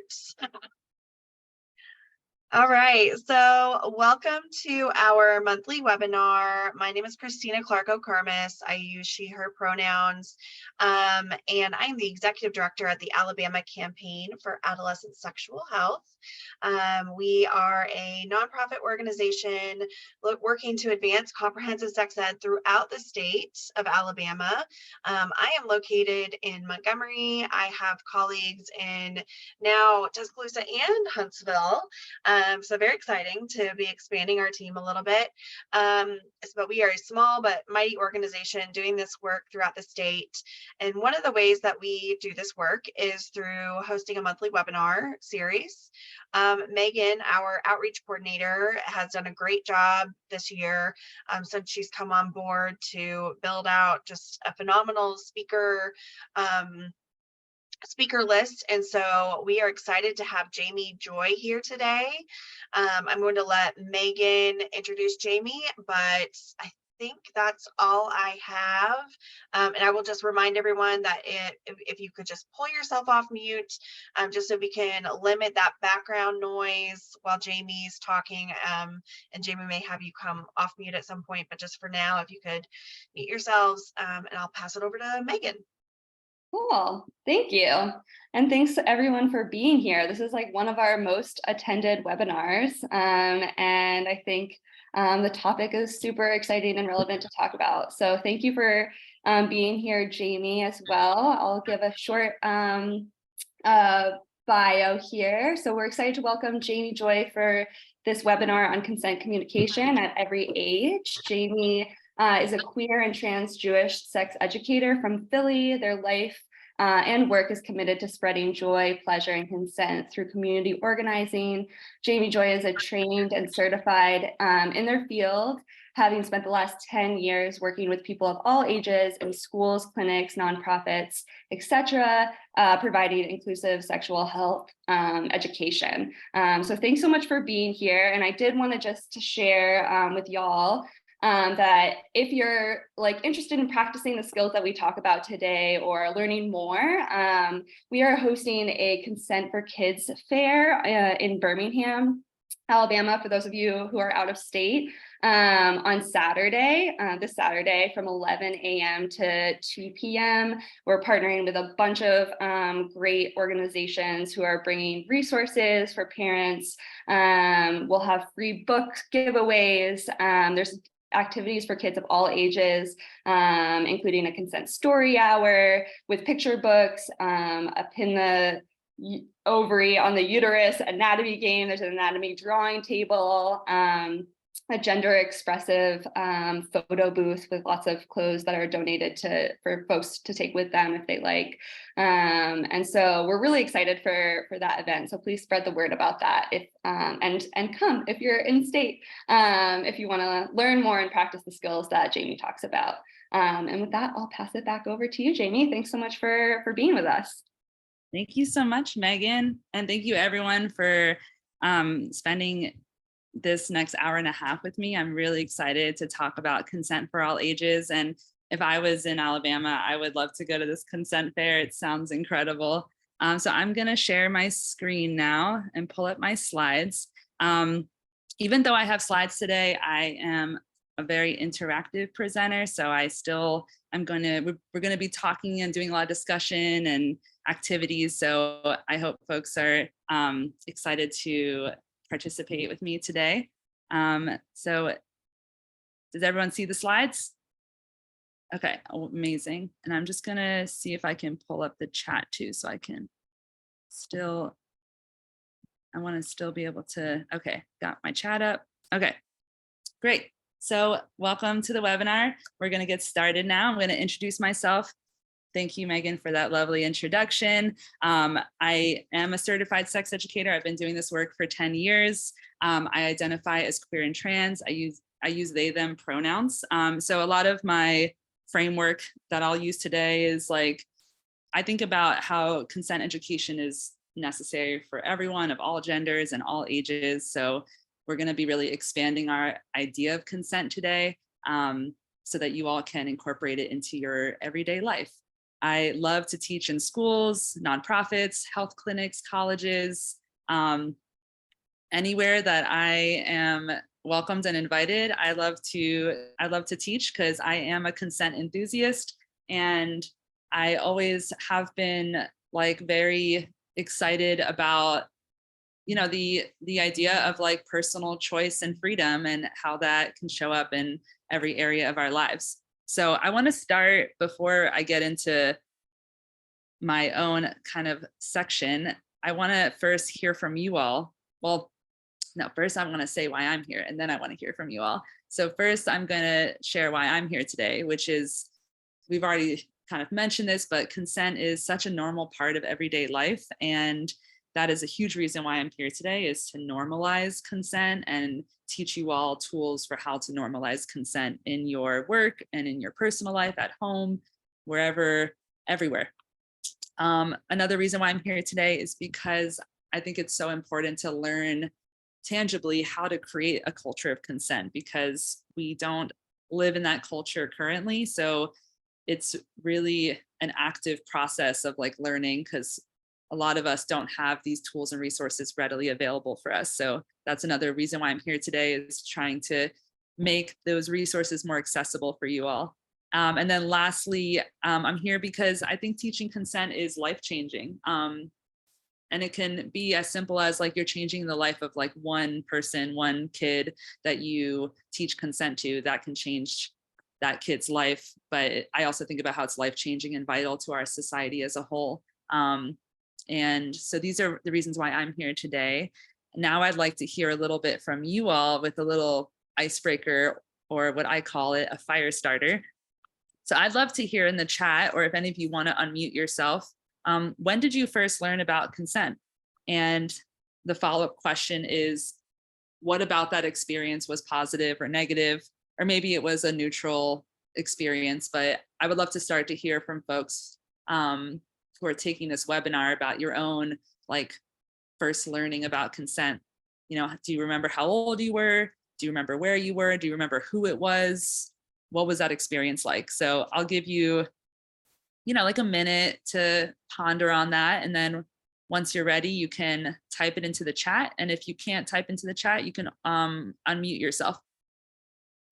start. All right, so welcome to our monthly webinar. My name is Christina Clark O'Kermis. I use she, her pronouns, and I'm the executive director at the Alabama Campaign for Adolescent Sexual Health. We are a nonprofit organization working to advance comprehensive sex ed throughout the state of Alabama. I am located in Montgomery. I have colleagues in now Tuscaloosa and Huntsville. So very exciting to be expanding our team a little bit. But we are a small but mighty organization doing this work throughout the state. And one of the ways that we do this work is through hosting a monthly webinar series. Megan, our outreach coordinator, has done a great job this year since she's come on board to build out just a phenomenal speaker list. And so we are excited to have Jamie Joy here today. I'm going to let Megan introduce Jamie, but I think that's all I have. And I will just remind everyone that if you could just pull yourself off mute, just so we can limit that background noise while Jamie's talking. And Jamie may have you come off mute at some point, but just for now, if you could mute yourselves, and I'll pass it over to Megan. Cool. Thank you. And thanks to everyone for being here. This is like one of our most attended webinars. And I think the topic is super exciting and relevant to talk about. So thank you for being here, Jamie, as well. I'll give a short bio here. So we're excited to welcome Jamie Joy for this webinar on consent communication at every age. Jamie is a queer and trans Jewish sex educator from Philly. Their life and work is committed to spreading joy, pleasure, and consent through community organizing. Jamie Joy is a trained and certified in their field, having spent the last 10 years working with people of all ages in schools, clinics, nonprofits, etc., providing inclusive sexual health education. So thanks so much for being here. And I did want to just share with y'all that if you're interested in practicing the skills that we talk about today or learning more, we are hosting a Consent for Kids fair in Birmingham, Alabama, for those of you who are out of state, on Saturday, this Saturday from 11 a.m. to 2 p.m. We're partnering with a bunch of great organizations who are bringing resources for parents. We'll have free book giveaways. There's activities for kids of all ages, including a consent story hour with picture books, a pin the ovary on the uterus anatomy game. There's an anatomy drawing table, a gender expressive photo booth with lots of clothes that are donated for folks to take with them if they like. And so we're really excited for that event. So please spread the word about that and come if you're in state, if you want to learn more and practice the skills that Jamie talks about. And with that, I'll pass it back over to you, Jamie. Thanks so much for being with us. Thank you so much, Megan. And thank you everyone for spending this next hour and a half with me. I'm really excited to talk about consent for all ages. And if I was in Alabama, I would love to go to this consent fair. It sounds incredible. So I'm gonna share my screen now and pull up my slides. Even though I have slides today, I am a very interactive presenter. So we're gonna be talking and doing a lot of discussion and activities. So I hope folks are excited to participate with me today. So does everyone see the slides? Okay, amazing. And I'm just gonna see if I can pull up the chat too, so I can I wanna still be able to, okay, got my chat up. Okay, great. So welcome to the webinar. We're gonna get started now. I'm gonna introduce myself. Thank you, Megan, for that lovely introduction. I am a certified sex educator. I've been doing this work for 10 years. I identify as queer and trans. I use they, them pronouns. So a lot of my framework that I'll use today is I think about how consent education is necessary for everyone of all genders and all ages. So we're gonna be really expanding our idea of consent today so that you all can incorporate it into your everyday life. I love to teach in schools, nonprofits, health clinics, colleges, anywhere that I am welcomed and invited. I love to teach because I am a consent enthusiast, and I always have been like very excited about, you know, the idea of like personal choice and freedom and how that can show up in every area of our lives. So I want to start, before I get into my own kind of section, I want to first hear from you all. Well, no, first I want to say why I'm here, and then I want to hear from you all. So first I'm going to share why I'm here today, which is, we've already kind of mentioned this, but consent is such a normal part of everyday life. And that is a huge reason why I'm here today, is to normalize consent and teach you all tools for how to normalize consent in your work and in your personal life, at home, wherever, everywhere. Another reason why I'm here today is because I think it's so important to learn tangibly how to create a culture of consent, because we don't live in that culture currently. So it's really an active process of like learning, because a lot of us don't have these tools and resources readily available for us. So that's another reason why I'm here today, is trying to make those resources more accessible for you all. And then lastly, I'm here because I think teaching consent is life-changing. And it can be as simple as like you're changing the life of like one person, one kid that you teach consent to, that can change that kid's life. But I also think about how it's life-changing and vital to our society as a whole. And so these are the reasons why I'm here today. Now I'd like to hear a little bit from you all with a little icebreaker, or what I call it, a fire starter. So I'd love to hear in the chat, or if any of you want to unmute yourself, when did you first learn about consent? And the follow-up question is, what about that experience was positive or negative? Or maybe it was a neutral experience, but I would love to start to hear from folks who are taking this webinar about your own like first learning about consent. You know, do you remember how old you were? Do you remember where you were? Do you remember who it was? What was that experience like? So I'll give you, like a minute to ponder on that. And then once you're ready, you can type it into the chat. And if you can't type into the chat, you can unmute yourself.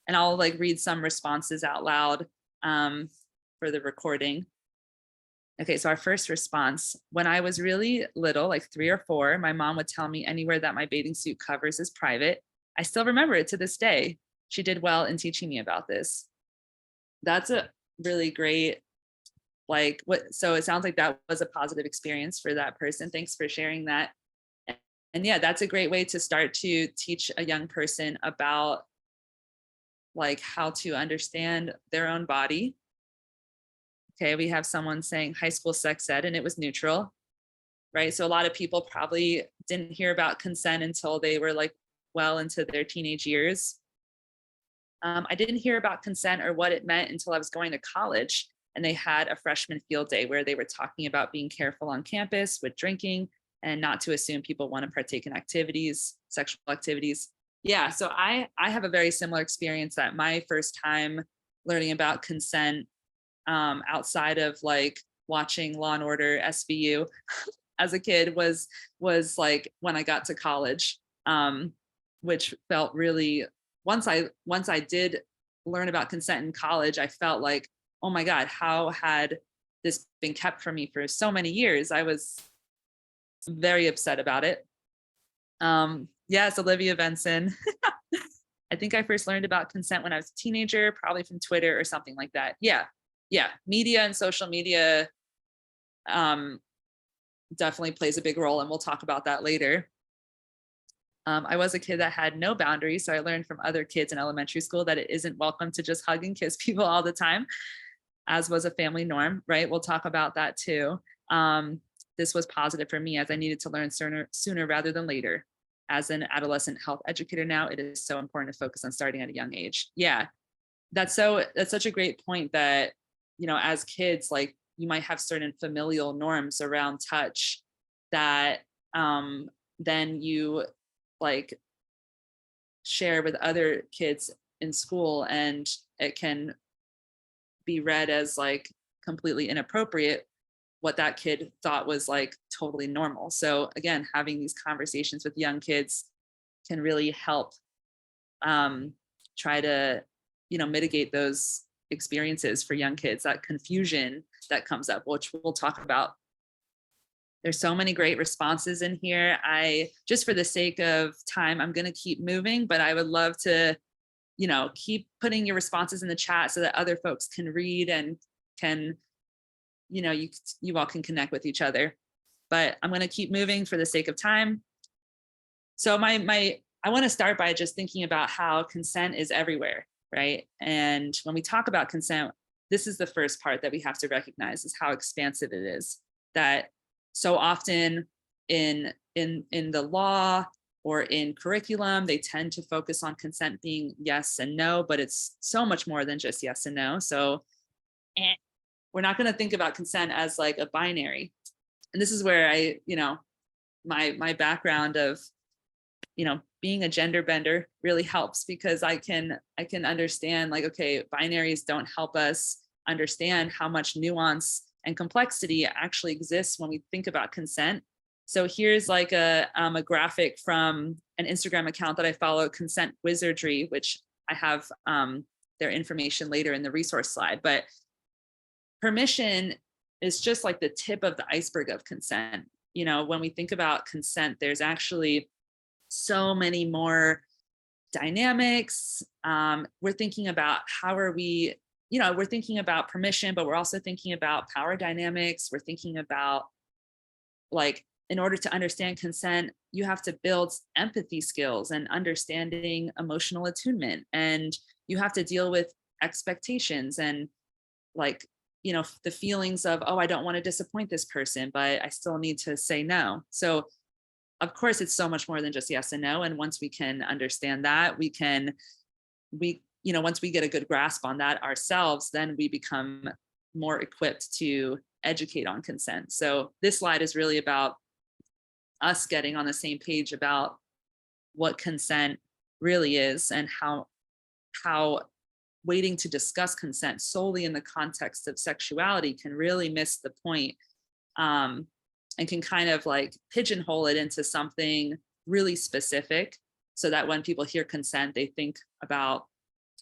And I'll like read some responses out loud for the recording. Okay, so our first response: when I was really little, like 3 or 4, my mom would tell me anywhere that my bathing suit covers is private. I still remember it to this day. She did well in teaching me about this. That's a really great, so it sounds like that was a positive experience for that person. Thanks for sharing that. And yeah, that's a great way to start to teach a young person about like how to understand their own body. Okay, we have someone saying high school sex ed and it was neutral, right? So a lot of people probably didn't hear about consent until they were like well into their teenage years. I didn't hear about consent or what it meant until I was going to college, and they had a freshman field day where they were talking about being careful on campus with drinking and not to assume people want to partake in activities, sexual activities. Yeah, so I have a very similar experience, that my first time learning about consent outside of like watching Law and Order SVU as a kid was like when I got to college, which felt really, once I did learn about consent in college, I felt like, oh my God, how had this been kept from me for so many years? I was very upset about it. Yes, Olivia Benson. I think I first learned about consent when I was a teenager, probably from Twitter or something like that. Yeah. Media and social media definitely plays a big role, and we'll talk about that later. I was a kid that had no boundaries, so I learned from other kids in elementary school that it isn't welcome to just hug and kiss people all the time, as was a family norm, right? We'll talk about that too. This was positive for me, as I needed to learn sooner rather than later. As an adolescent health educator now, it is so important to focus on starting at a young age. Yeah, that's such a great point, that, as kids, like you might have certain familial norms around touch that then you like share with other kids in school, and it can be read as like completely inappropriate, what that kid thought was like totally normal. So again, having these conversations with young kids can really help try to, mitigate those experiences for young kids, that confusion that comes up, which we'll talk about. There's so many great responses in here. Just for the sake of time, I'm going to keep moving, but I would love to, keep putting your responses in the chat so that other folks can read and can, you all can connect with each other. But I'm going to keep moving for the sake of time. So I want to start by just thinking about how consent is everywhere, right? And when we talk about consent, this is the first part that we have to recognize, is how expansive it is. That so often in the law or in curriculum, they tend to focus on consent being yes and no, but it's so much more than just yes and no. So we're not going to think about consent as like a binary. And this is where my background of, being a gender bender really helps, because I can understand, like, okay, binaries don't help us understand how much nuance and complexity actually exists when we think about consent. So here's like a graphic from an Instagram account that I follow, Consent Wizardry, which I have their information later in the resource slide. But permission is just like the tip of the iceberg of consent. When we think about consent, there's actually so many more dynamics. We're thinking about we're thinking about permission, but we're also thinking about power dynamics. We're thinking about, like, in order to understand consent, you have to build empathy skills and understanding emotional attunement. And you have to deal with expectations and, like, the feelings of, oh, I don't want to disappoint this person, but I still need to say no. So of course, it's so much more than just yes and no. And once we can understand that, once we get a good grasp on that ourselves, then we become more equipped to educate on consent. So this slide is really about us getting on the same page about what consent really is, and how waiting to discuss consent solely in the context of sexuality can really miss the point, and can kind of like pigeonhole it into something really specific, so that when people hear consent, they think about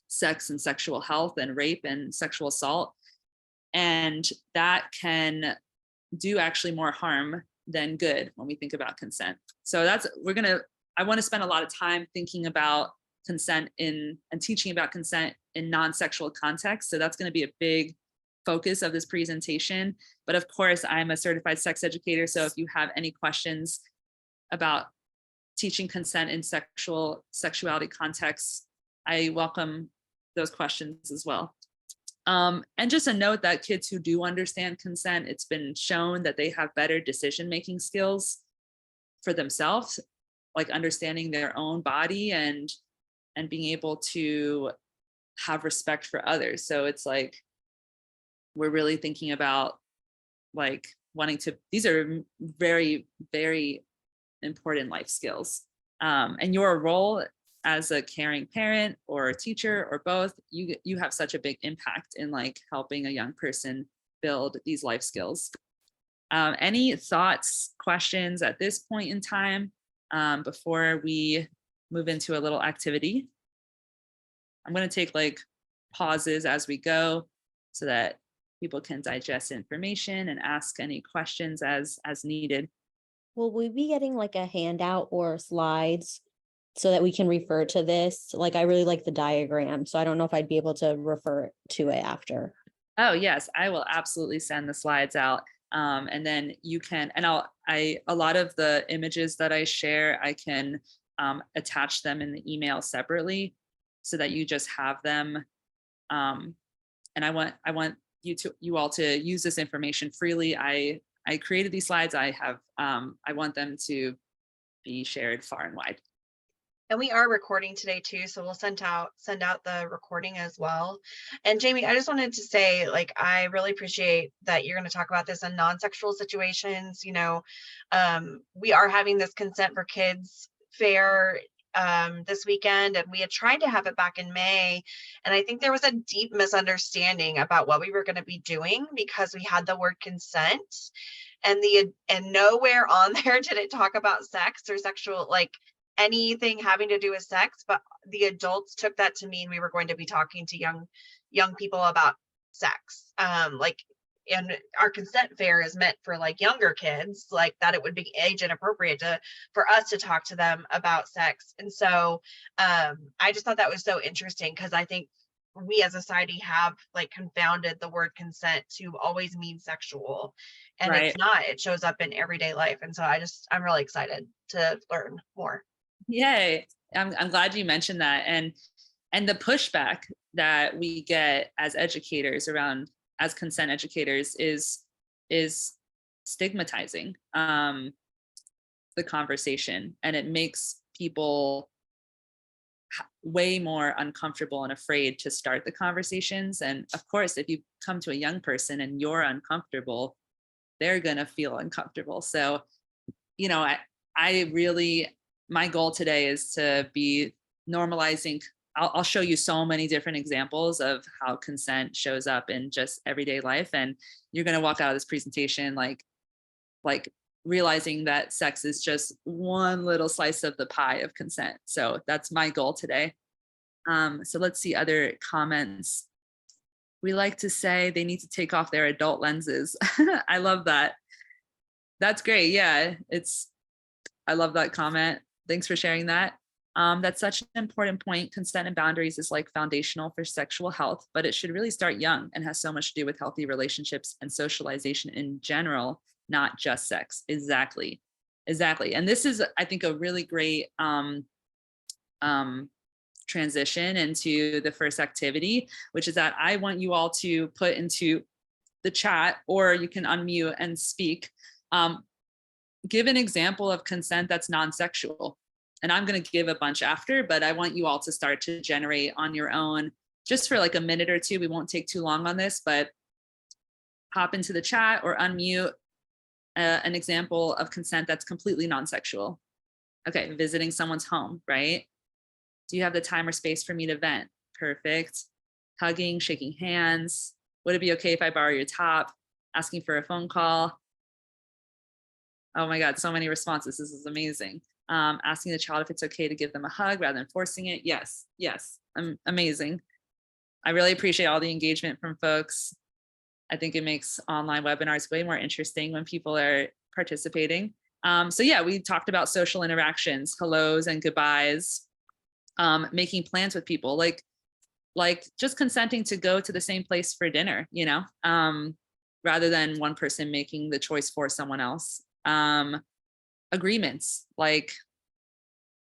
sex and sexual health and rape and sexual assault. And that can do actually more harm than good when we think about consent. So I want to spend a lot of time thinking about consent and teaching about consent in non-sexual contexts. So that's going to be a big focus of this presentation. But of course, I'm a certified sex educator. So if you have any questions about teaching consent in sexuality contexts, I welcome those questions as well. And just a note that kids who do understand consent, it's been shown that they have better decision-making skills for themselves, like understanding their own body and being able to have respect for others. So it's like, we're really thinking about, like, these are very, very important life skills. And your role as a caring parent or a teacher or both, you have such a big impact in, like, helping a young person build these life skills. Any thoughts, questions at this point in time before we move into a little activity? I'm going to take like pauses as we go so that people can digest information and ask any questions as needed. Will we be getting like a handout or slides so that we can refer to this? Like, I really like the diagram, so I don't know if I'd be able to refer to it after. Oh yes, I will absolutely send the slides out. And then you can, and a lot of the images that I share, I can attach them in the email separately so that you just have them. And I want you all to use this information freely. I created these slides. I want them to be shared far and wide. And we are recording today too, so we'll send out the recording as well. And Jamie, I just wanted to say, like, I really appreciate that you're going to talk about this in non-sexual situations. We are having this Consent for Kids fair this weekend, and we had tried to have it back in May. And I think there was a deep misunderstanding about what we were going to be doing because we had the word consent, and nowhere on there did it talk about sex or sexual, like anything having to do with sex. But the adults took that to mean we were going to be talking to young people about sex. And our consent fair is meant for like younger kids, like that it would be age inappropriate for us to talk to them about sex. And so I just thought that was so interesting, because I think we as a society have like confounded the word consent to always mean sexual, and Right. it's not. It shows up in everyday life. And so I'm really excited to learn more. Yay. I'm glad you mentioned that. And the pushback that we get as educators around, as consent educators, is stigmatizing the conversation, and it makes people way more uncomfortable and afraid to start the conversations. And of course, if you come to a young person and you're uncomfortable, they're gonna feel uncomfortable. So, I really, my goal today is to be normalizing. I'll show you so many different examples of how consent shows up in just everyday life. And you're going to walk out of this presentation like realizing that sex is just one little slice of the pie of consent. So that's my goal today. So let's see other comments. We like to say they need to take off their adult lenses. I love that. That's great. Yeah, I love that comment. Thanks for sharing that. That's such an important point. Consent and boundaries is like foundational for sexual health, but it should really start young and has so much to do with healthy relationships and socialization in general, not just sex. Exactly. And this is, I think, a really great transition into the first activity, which is that I want you all to put into the chat, or you can unmute and speak. Give an example of consent that's non-sexual. And I'm going to give a bunch after, but I want you all to start to generate on your own, just for like a minute or two. We won't take too long on this, but hop into the chat or unmute an example of consent that's completely non-sexual. Okay, visiting someone's home, right? Do you have the time or space for me to vent? Perfect. Hugging, shaking hands. Would it be okay if I borrow your top? Asking for a phone call. Oh my God, so many responses. This is amazing. Asking the child if it's okay to give them a hug rather than forcing it. Yes. Amazing. I really appreciate all the engagement from folks. I think it makes online webinars way more interesting when people are participating. So yeah, we talked about social interactions, hellos and goodbyes, making plans with people, like just consenting to go to the same place for dinner, rather than one person making the choice for someone else. Agreements, like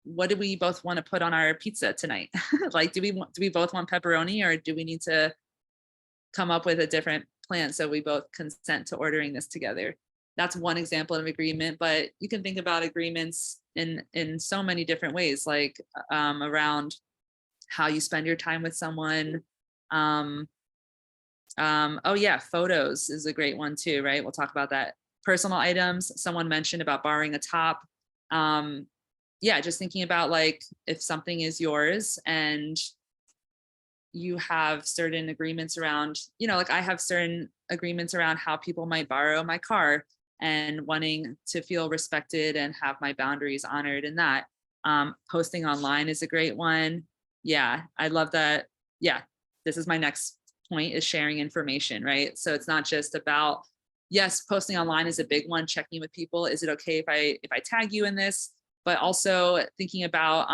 what do we both want to put on our pizza tonight? Like, do we both want pepperoni, or do we need to come up with a different plan so we both consent to ordering this together? That's one example of agreement, but you can think about agreements in so many different ways, like around how you spend your time with someone. Oh yeah, photos is a great one too, right? We'll talk about that. Personal items, someone mentioned about borrowing a top. Yeah, just thinking about like if something is yours and you have certain agreements around, like I have certain agreements around how people might borrow my car, and wanting to feel respected and have my boundaries honored in that. Posting online is a great one. Yeah, I love that. Yeah, this is my next point, is sharing information, right? So it's not just about, yes, posting online is a big one, checking with people. Is it okay if I tag you in this? But also thinking about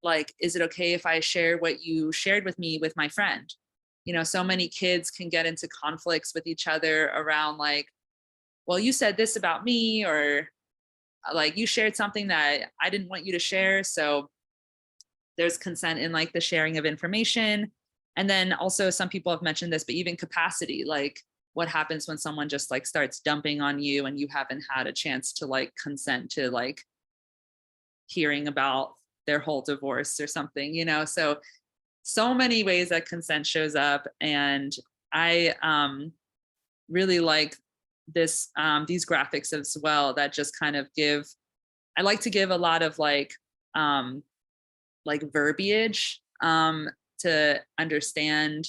like, is it okay if I share what you shared with me with my friend? So many kids can get into conflicts with each other around like, well, you said this about me, or like you shared something that I didn't want you to share. So there's consent in like the sharing of information. And then also some people have mentioned this, but even capacity, like what happens when someone just like starts dumping on you and you haven't had a chance to like consent to like hearing about their whole divorce or something, so many ways that consent shows up. And I really like this these graphics as well, that just kind of I like to give a lot of like like verbiage to understand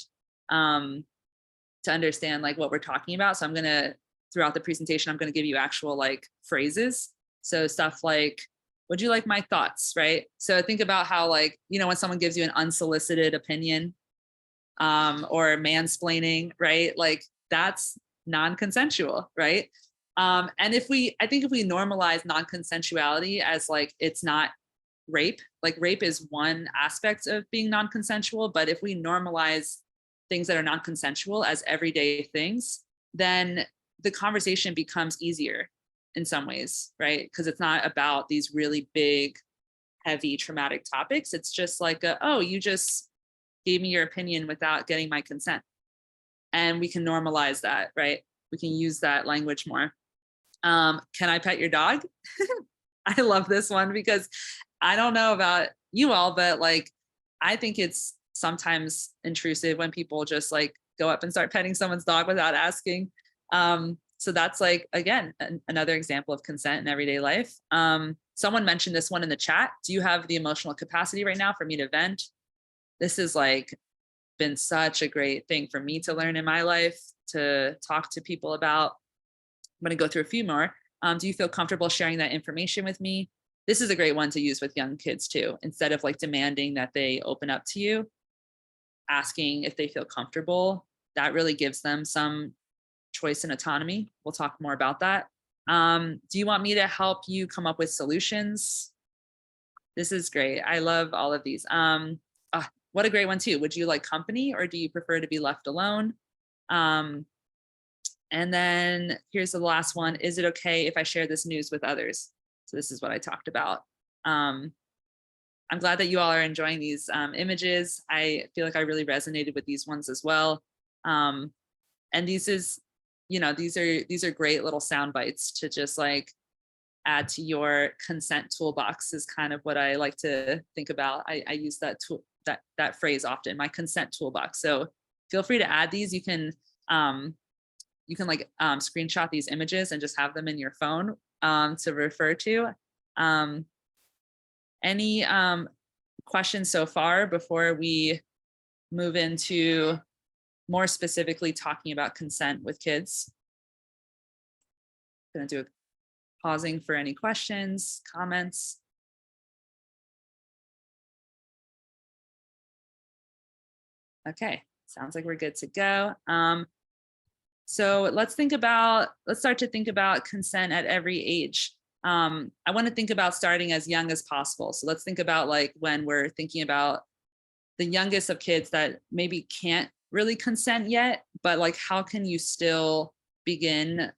like what we're talking about. So I'm gonna, throughout the presentation, I'm gonna give you actual like phrases. So stuff like, would you like my thoughts, right? So think about how like, you know, when someone gives you an unsolicited opinion or mansplaining, right? Like that's non-consensual, right? And I think if we normalize non-consensuality as like, it's not rape, like rape is one aspect of being non-consensual, but if we normalize things that are non-consensual as everyday things, then the conversation becomes easier in some ways, right? Because it's not about these really big, heavy, traumatic topics. It's just like, oh, you just gave me your opinion without getting my consent. And we can normalize that, right? We can use that language more. Can I pet your dog? I love this one because I don't know about you all, but like, I think it's sometimes intrusive when people just like go up and start petting someone's dog without asking. So that's like, again, another example of consent in everyday life. Someone mentioned this one in the chat. Do you have the emotional capacity right now for me to vent? This has like been such a great thing for me to learn in my life, to talk to people about. I'm going to go through a few more. Do you feel comfortable sharing that information with me? This is a great one to use with young kids too. Instead of like demanding that they open up to you, asking if they feel comfortable, that really gives them some choice and autonomy. We'll talk more about that. Do you want me to help you come up with solutions? This is great. I love all of these. What a great one too. Would you like company or do you prefer to be left alone? And then here's the last one. Is it okay if I share this news with others? So this is what I talked about. I'm glad that you all are enjoying these images. I feel like I really resonated with these ones as well. And these are great little sound bites to just like add to your consent toolbox is kind of what I like to think about. I use that tool, that phrase often, my consent toolbox. So feel free to add these. You can like screenshot these images and just have them in your phone to refer to. Any questions so far before we move into more specifically talking about consent with kids? I'm going to do a pausing for any questions, comments. Okay, sounds like we're good to go. So let's start to think about consent at every age. I want to think about starting as young as possible. So let's think about like when we're thinking about the youngest of kids that maybe can't really consent yet, but like how can you still begin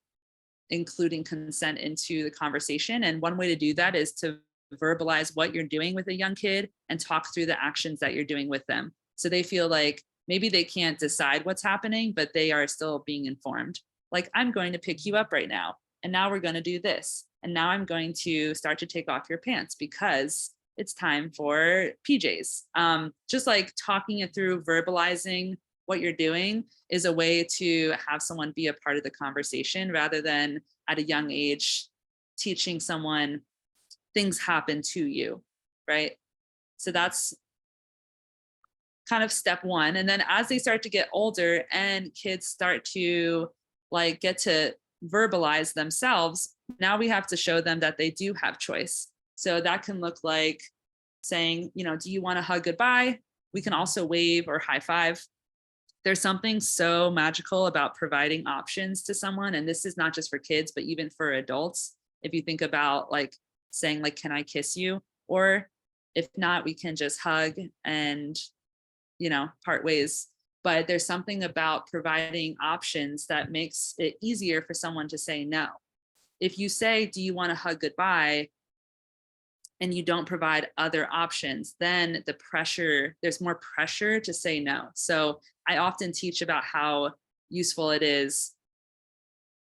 including consent into the conversation? And one way to do that is to verbalize what you're doing with a young kid and talk through the actions that you're doing with them. So they feel like maybe they can't decide what's happening, but they are still being informed. Like, I'm going to pick you up right now. And now we're going to do this. And now I'm going to start to take off your pants because it's time for PJs. Just like talking it through, verbalizing what you're doing is a way to have someone be a part of the conversation rather than at a young age teaching someone things happen to you, right? So that's kind of step one. And then as they start to get older and kids start to like get to verbalize themselves, now we have to show them that they do have choice. So that can look like saying, you know, do you want to hug goodbye? We can also wave or high five. There's something so magical about providing options to someone. And this is not just for kids, but even for adults. If you think about like saying like, can I kiss you? Or if not, we can just hug and, you know, part ways. But there's something about providing options that makes it easier for someone to say no. If you say, do you want to hug goodbye? And you don't provide other options, then there's more pressure to say no. So I often teach about how useful it is.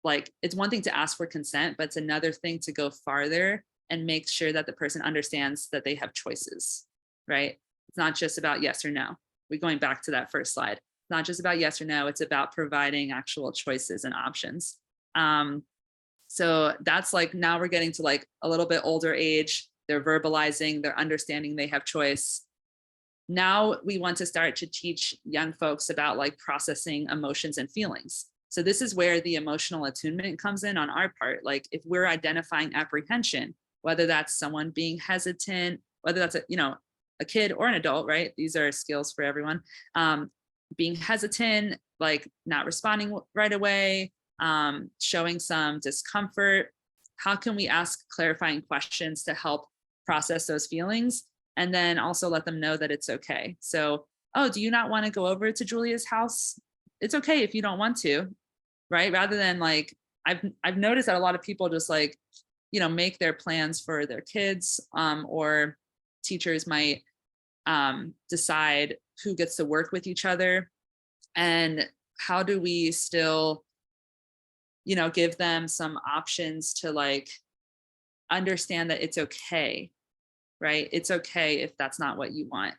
Like, it's one thing to ask for consent, but it's another thing to go farther and make sure that the person understands that they have choices, right? It's not just about yes or no. We're going back to that first slide. It's not just about yes or no, it's about providing actual choices and options. So that's like, now we're getting to like a little bit older age. they're verbalizing, they're understanding they have choice. Now we want to start to teach young folks about like processing emotions and feelings. So this is where the emotional attunement comes in on our part. Like if we're identifying apprehension, whether that's someone being hesitant, whether that's a kid or an adult, right? These are skills for everyone. Being hesitant, like not responding right away, showing some discomfort. How can we ask clarifying questions to help process those feelings? And then also let them know that it's okay. So, oh, do you not want to go over to Julia's house? It's okay if you don't want to, right? Rather than like, I've noticed that a lot of people just like, make their plans for their kids, or teachers might decide who gets to work with each other. And how do we still, give them some options to like understand that it's okay, right? It's okay if that's not what you want.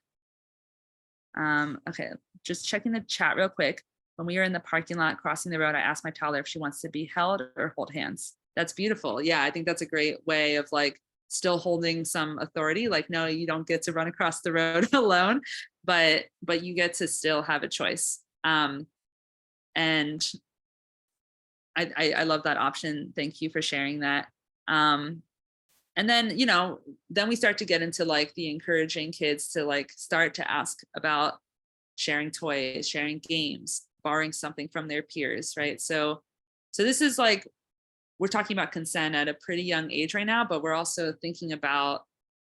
Okay, just checking the chat real quick. When we were in the parking lot crossing the road, I asked my toddler if she wants to be held or hold hands. That's beautiful. Yeah, I think that's a great way of like still holding some authority. Like, no, you don't get to run across the road alone, but you get to still have a choice. And I love that option. Thank you for sharing that. And then, then we start to get into like the encouraging kids to like start to ask about sharing toys, sharing games, borrowing something from their peers, right? So this is like, we're talking about consent at a pretty young age right now, but we're also thinking about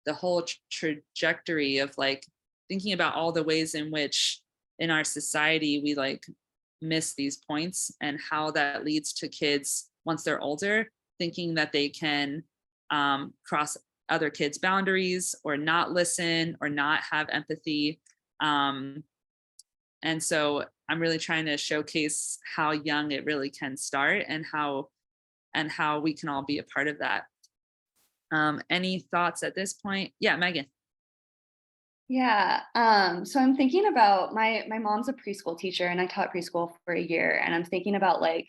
the whole trajectory of like thinking about all the ways in which in our society we like miss these points and how that leads to kids once they're older thinking that they can cross other kids' boundaries or not listen or not have empathy. And so I'm really trying to showcase how young it really can start and how we can all be a part of that. Any thoughts at this point? Yeah, Megan. Yeah. So I'm thinking about my mom's a preschool teacher and I taught preschool for a year, and I'm thinking about like,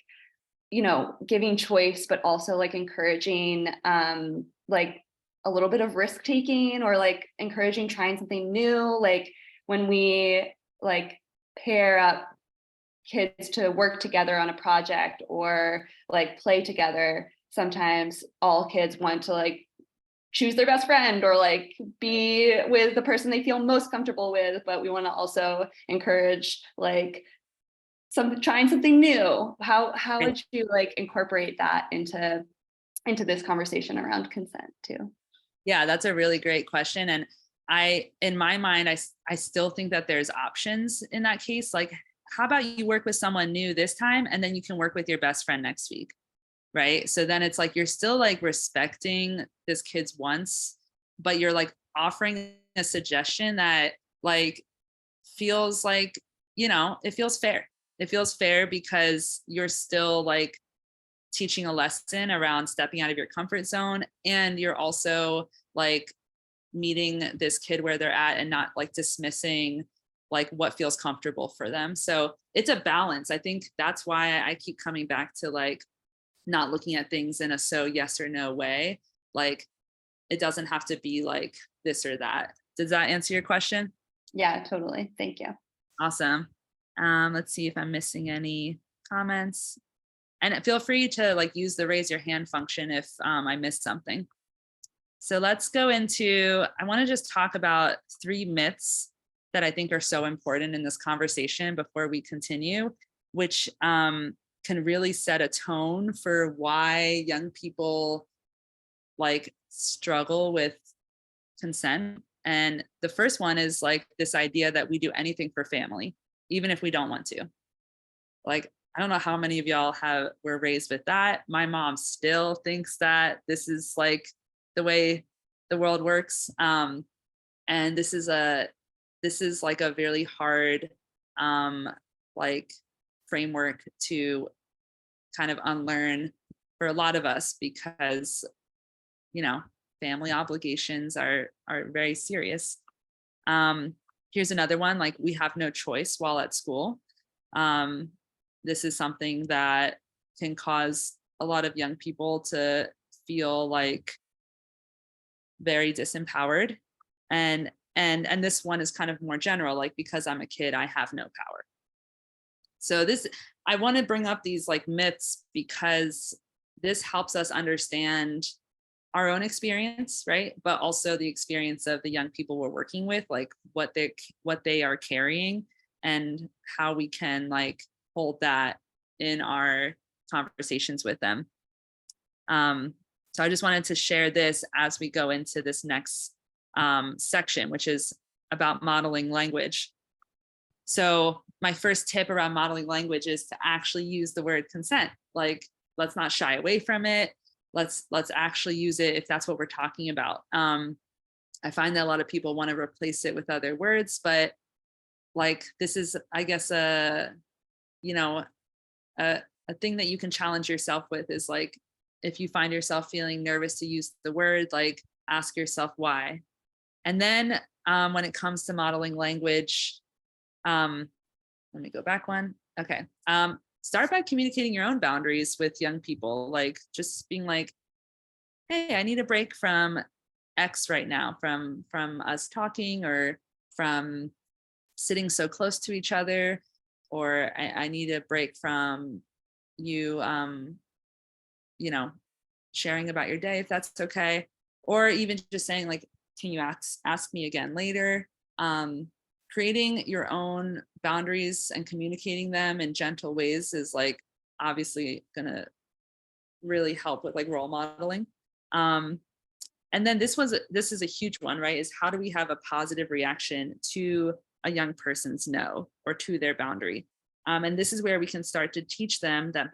giving choice, but also like encouraging like a little bit of risk taking or like encouraging trying something new. Like when we like pair up kids to work together on a project or like play together, sometimes all kids want to like choose their best friend or like be with the person they feel most comfortable with, but we want to also encourage like trying something new. How would you like incorporate that into this conversation around consent too? Yeah, that's a really great question. And in my mind, I still think that there's options in that case. Like, how about you work with someone new this time and then you can work with your best friend next week, right? So then it's like, you're still like respecting this kid's wants, but you're like offering a suggestion that like feels like, it feels fair. It feels fair because you're still like teaching a lesson around stepping out of your comfort zone. And you're also like meeting this kid where they're at and not like dismissing like what feels comfortable for them. So it's a balance. I think that's why I keep coming back to like not looking at things in a so yes or no way. Like it doesn't have to be like this or that. Does that answer your question? Yeah, totally. Thank you. Awesome. Let's see if I'm missing any comments. And feel free to like use the raise your hand function if I missed something. So let's go into, I want to just talk about 3 myths that I think are so important in this conversation before we continue, which can really set a tone for why young people like struggle with consent. And the first one is like this idea that we do anything for family, even if we don't want to. Like, I don't know how many of y'all were raised with that. My mom still thinks that this is like the way the world works. And this is like a really hard like framework to kind of unlearn for a lot of us because, family obligations are very serious. Here's another one, like we have no choice while at school. This is something that can cause a lot of young people to feel like very disempowered. And this one is kind of more general, like, because I'm a kid, I have no power. So I want to bring up these like myths because this helps us understand our own experience, right? But also the experience of the young people we're working with, like what they are carrying and how we can like hold that in our conversations with them. So I just wanted to share this as we go into this next section, which is about modeling language. So my first tip around modeling language is to actually use the word consent. Like, let's not shy away from it. Let's actually use it if that's what we're talking about. I find that a lot of people want to replace it with other words, but like, this is, I guess, a thing that you can challenge yourself with is like, if you find yourself feeling nervous to use the word, like, ask yourself why. And then when it comes to modeling language, let me go back one. Okay. Start by communicating your own boundaries with young people, like just being like, hey, I need a break from X right now, from us talking or from sitting so close to each other, or I need a break from you, sharing about your day, if that's okay. Or even just saying like, can you ask me again later? Creating your own boundaries and communicating them in gentle ways is like obviously gonna really help with like role modeling. And then this is a huge one, right? Is how do we have a positive reaction to a young person's no or to their boundary? And this is where we can start to teach them that a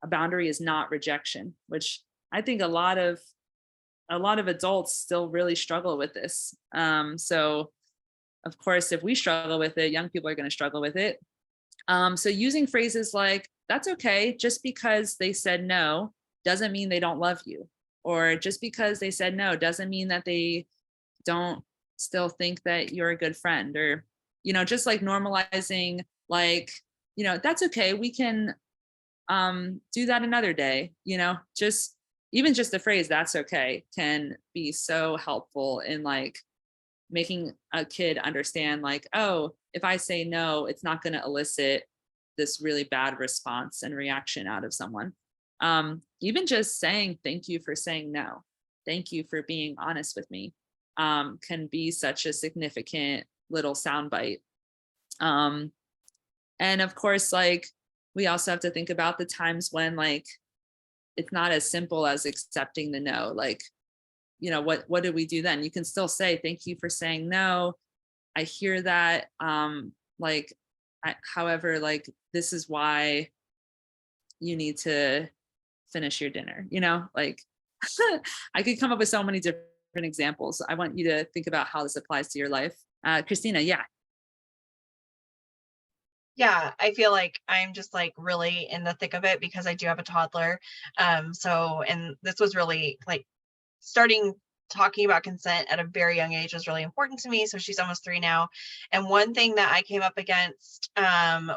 boundary is not rejection, which I think a lot of adults still really struggle with this. So of course, if we struggle with it, young people are going to struggle with it. So using phrases like, that's okay, just because they said no doesn't mean they don't love you. Or just because they said no doesn't mean that they don't still think that you're a good friend. Or, just like normalizing, like, that's okay, we can do that another day. Just even just the phrase that's okay can be so helpful in like making a kid understand like, oh, if I say no, it's not going to elicit this really bad response and reaction out of someone. Even just saying thank you for saying no, thank you for being honest with me, can be such a significant little soundbite. And of course, like, we also have to think about the times when like it's not as simple as accepting the no. Like, what do we do then? You can still say, thank you for saying no. I hear that. However, like, this is why you need to finish your dinner, like, I could come up with so many different examples. I want you to think about how this applies to your life. Christina, yeah. Yeah, I feel like I'm just like really in the thick of it because I do have a toddler. And this was really like starting talking about consent at a very young age was really important to me. So she's almost 3 now. And one thing that I came up against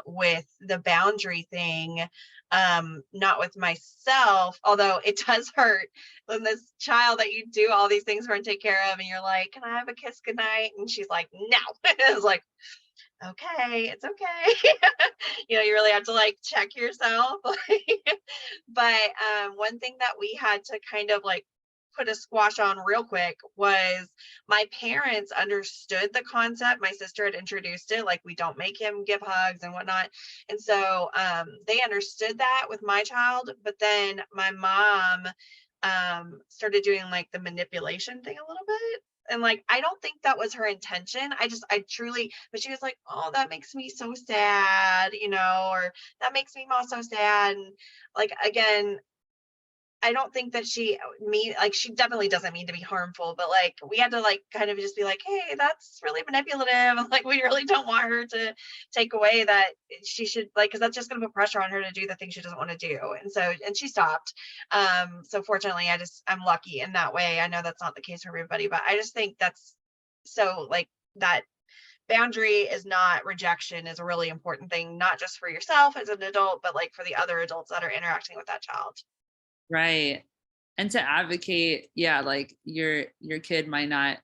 with the boundary thing, not with myself, although it does hurt when this child that you do all these things for and take care of, and you're like, can I have a kiss goodnight? And she's like, no. It's like, okay, it's okay. You really have to like check yourself. But one thing that we had to kind of like put a squash on real quick was my parents understood the concept. My sister had introduced it, like, we don't make him give hugs and whatnot. And so they understood that with my child. But then my mom started doing like the manipulation thing a little bit. And like, I don't think that was her intention. I truly, but she was like, oh, that makes me so sad, or that makes me mom so sad. And like, again, I don't think that she definitely doesn't mean to be harmful, but like, we had to like kind of just be like, hey, that's really manipulative. And like, we really don't want her to take away that she should, like, because that's just going to put pressure on her to do the things she doesn't want to do. And she stopped. So fortunately, I'm lucky in that way. I know that's not the case for everybody, but I just think that's so like that boundary is not rejection is a really important thing, not just for yourself as an adult, but like for the other adults that are interacting with that child. Right. to advocate, yeah, like your kid might not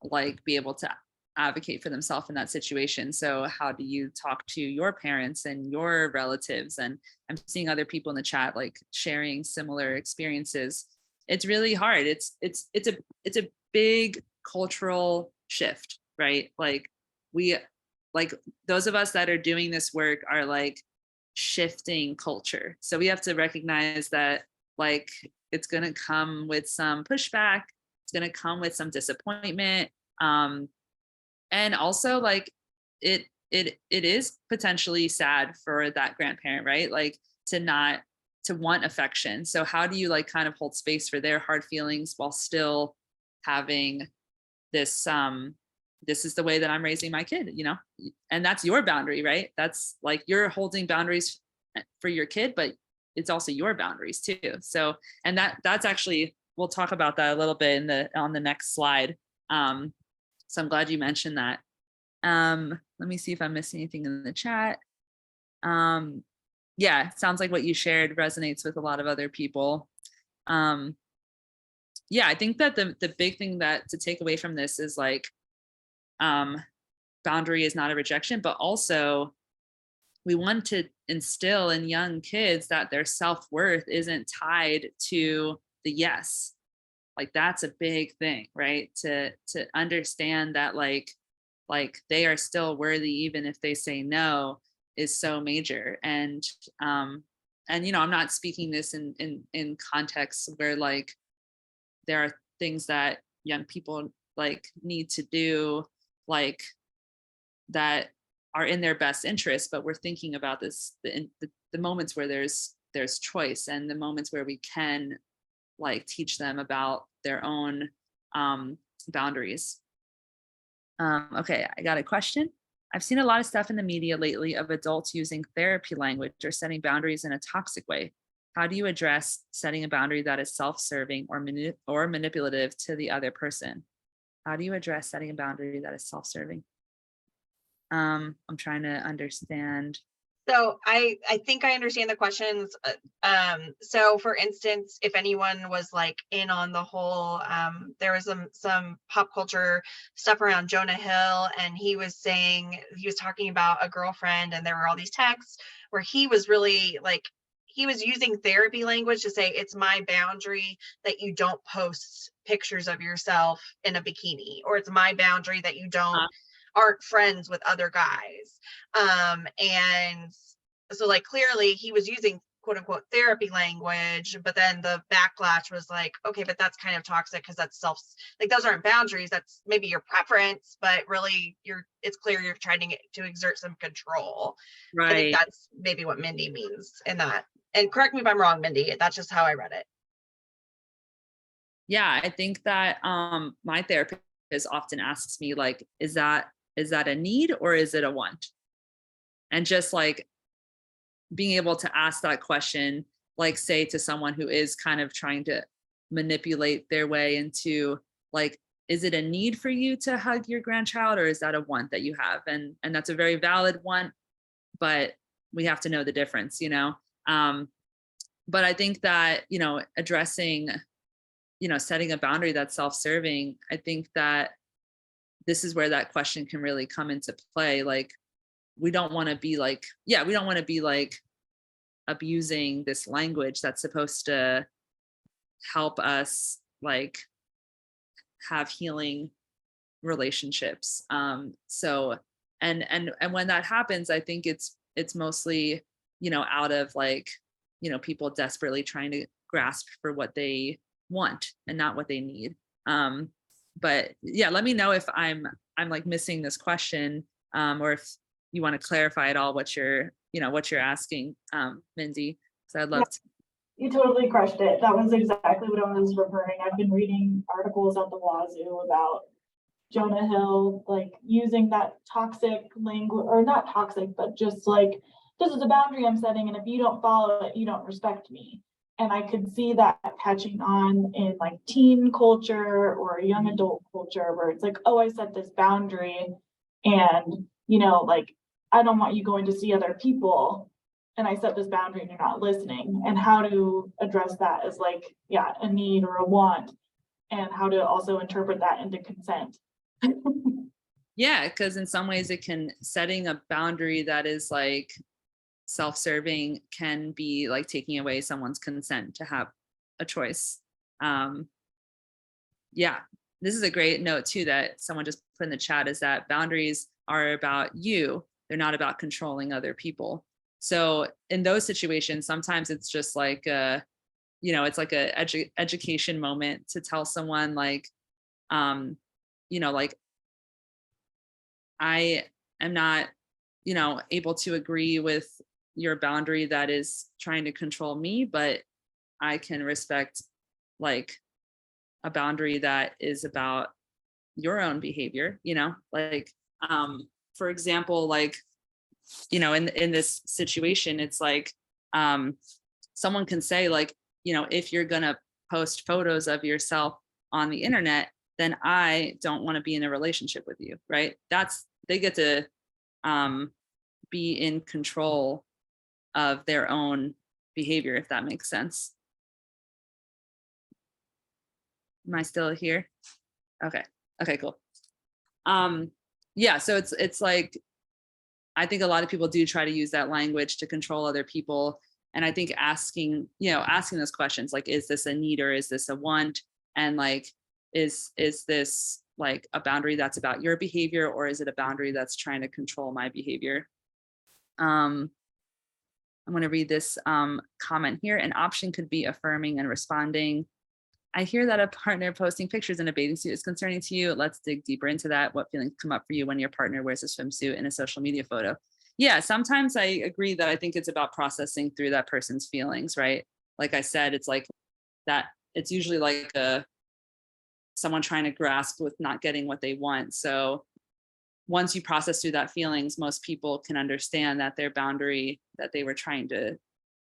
like be able to advocate for themselves in that situation. So how do you talk to your parents and your relatives? And I'm seeing other people in the chat like sharing similar experiences. It's really hard. It's a big cultural shift, right? Like those of us that are doing this work are like shifting culture. So we have to recognize that like it's going to come with some pushback. It's going to come with some disappointment. And also like it is potentially sad for that grandparent, right? Like to want affection. So how do you like kind of hold space for their hard feelings while still having this, this is the way that I'm raising my kid, you know? And that's your boundary, right? That's like you're holding boundaries for your kid, but it's also your boundaries too. So, and that's actually, we'll talk about that a little bit on the next slide. So I'm glad you mentioned that. Let me see if I'm missing anything in the chat. Yeah, it sounds like what you shared resonates with a lot of other people. Yeah, I think that the big thing that to take away from this is like, boundary is not a rejection, but also we want to instill in young kids that their self-worth isn't tied to the yes. Like that's a big thing, right? To understand that like they are still worthy even if they say no is so major. And you know, I'm not speaking this in contexts where like there are things that young people like need to do like that are in their best interest, but we're thinking about this the moments where there's choice and the moments where we can like teach them about their own boundaries. Okay, I got a question. I've seen a lot of stuff in the media lately of adults using therapy language or setting boundaries in a toxic way. How do you address setting a boundary that is self-serving or manipulative to the other person? How do you address setting a boundary that is self-serving? I'm trying to understand. So I think I understand the questions. So for instance, if anyone was like in on the whole, there was some pop culture stuff around Jonah Hill, and he was talking about a girlfriend, and there were all these texts where he was really like, he was using therapy language to say, it's my boundary that you don't post pictures of yourself in a bikini, or it's my boundary that you aren't friends with other guys. And so like clearly he was using quote unquote therapy language, but then the backlash was like, okay, but that's kind of toxic because that's like those aren't boundaries, that's maybe your preference, but really it's clear you're trying to exert some control. Right. I think that's maybe what Mindy means in that. And correct me if I'm wrong, Mindy, that's just how I read it. Yeah, I think that my therapist often asks me like, is that a need or is it a want? And just like being able to ask that question, like say to someone who is kind of trying to manipulate their way into like, is it a need for you to hug your grandchild, or is that a want that you have? And that's a very valid want, but we have to know the difference, you know? But I think that, you know, addressing, you know, setting a boundary that's self-serving, I think that this is where that question can really come into play. Like, we don't want to be like, we don't want to be like abusing this language that's supposed to help us like have healing relationships. So, and when that happens, I think it's mostly, you know, out of like, you know, people desperately trying to grasp for what they want and not what they need. But yeah, let me know if I'm like missing this question, or if you want to clarify at all what you're asking, Mindy. So I'd love to. You totally crushed it. That was exactly what I was referring. I've been reading articles at the wazoo about Jonah Hill, like using that toxic language, or not toxic, but just like, this is a boundary I'm setting, and if you don't follow it, you don't respect me. And I could see that catching on in like teen culture or young adult culture, where it's like, oh, I set this boundary, and you know, like, I don't want you going to see other people. and I set this boundary and you're not listening, and how to address that as like, yeah, a need or a want, and how to also interpret that into consent. Yeah, because in some ways setting a boundary that is like self-serving can be like taking away someone's consent to have a choice. Yeah, this is a great note too that someone just put in the chat, is that boundaries are about you. They're not about controlling other people. So in those situations, sometimes it's just like it's like a education moment to tell someone like, like, I am not, able to agree with your boundary that is trying to control me, but I can respect like a boundary that is about your own behavior, like, for example, like, in this situation, it's like, someone can say like, if you're gonna post photos of yourself on the internet, then I don't want to be in a relationship with you, right? They get to be in control of their own behavior, if that makes sense. Am I still here? Okay, cool. Yeah, so it's like, I think a lot of people do try to use that language to control other people. And I think asking those questions, like, is this a need or is this a want? And like, is this like a boundary that's about your behavior, or is it a boundary that's trying to control my behavior? I'm going to read this comment here. An option could be affirming and responding. I hear that a partner posting pictures in a bathing suit is concerning to you. Let's dig deeper into that. What feelings come up for you when your partner wears a swimsuit in a social media photo? Yeah, sometimes I agree that I think it's about processing through that person's feelings, right? Like I said, it's like that, it's usually like someone trying to grasp with not getting what they want. So once you process through that feelings, most people can understand that their boundary that they were trying to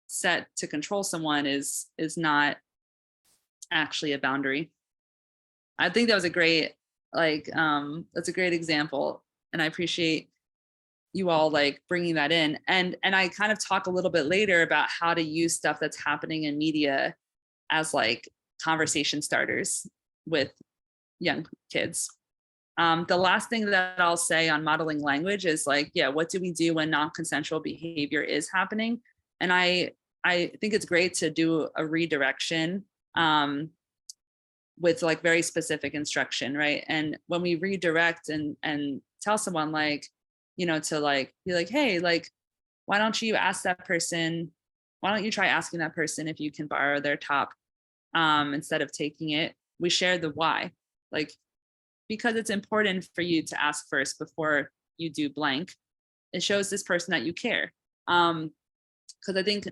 set to control someone is not actually a boundary. I think that was a great, that's a great example. And I appreciate you all like bringing that in. And I kind of talk a little bit later about how to use stuff that's happening in media as like conversation starters with young kids. The last thing that I'll say on modeling language is like, yeah, what do we do when non-consensual behavior is happening? And I think it's great to do a redirection with like very specific instruction, right? And when we redirect and tell someone like, to like be like, hey, like, why don't you ask that person? Why don't you try asking that person if you can borrow their top instead of taking it? We share the why, like, because it's important for you to ask first before you do blank. It shows this person that you care. Because I think,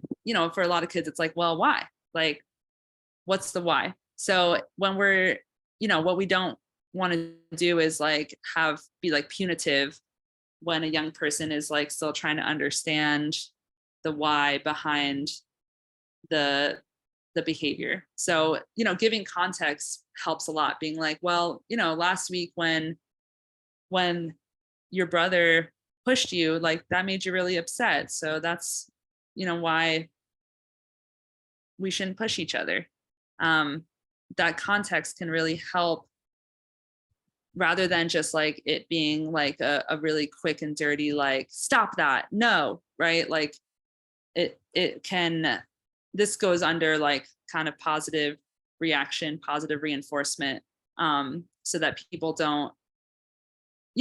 for a lot of kids, it's like, well, why? Like, what's the why? So when we're, what we don't want to do is like be like punitive when a young person is like still trying to understand the why behind the behavior. So, giving context helps a lot, being like, well, last week when your brother pushed you, like that made you really upset. So that's, why we shouldn't push each other. That context can really help, rather than just like it being like a really quick and dirty, like, stop that, no, right? Like it can, this goes under like kind of positive reaction, positive reinforcement, so that people don't,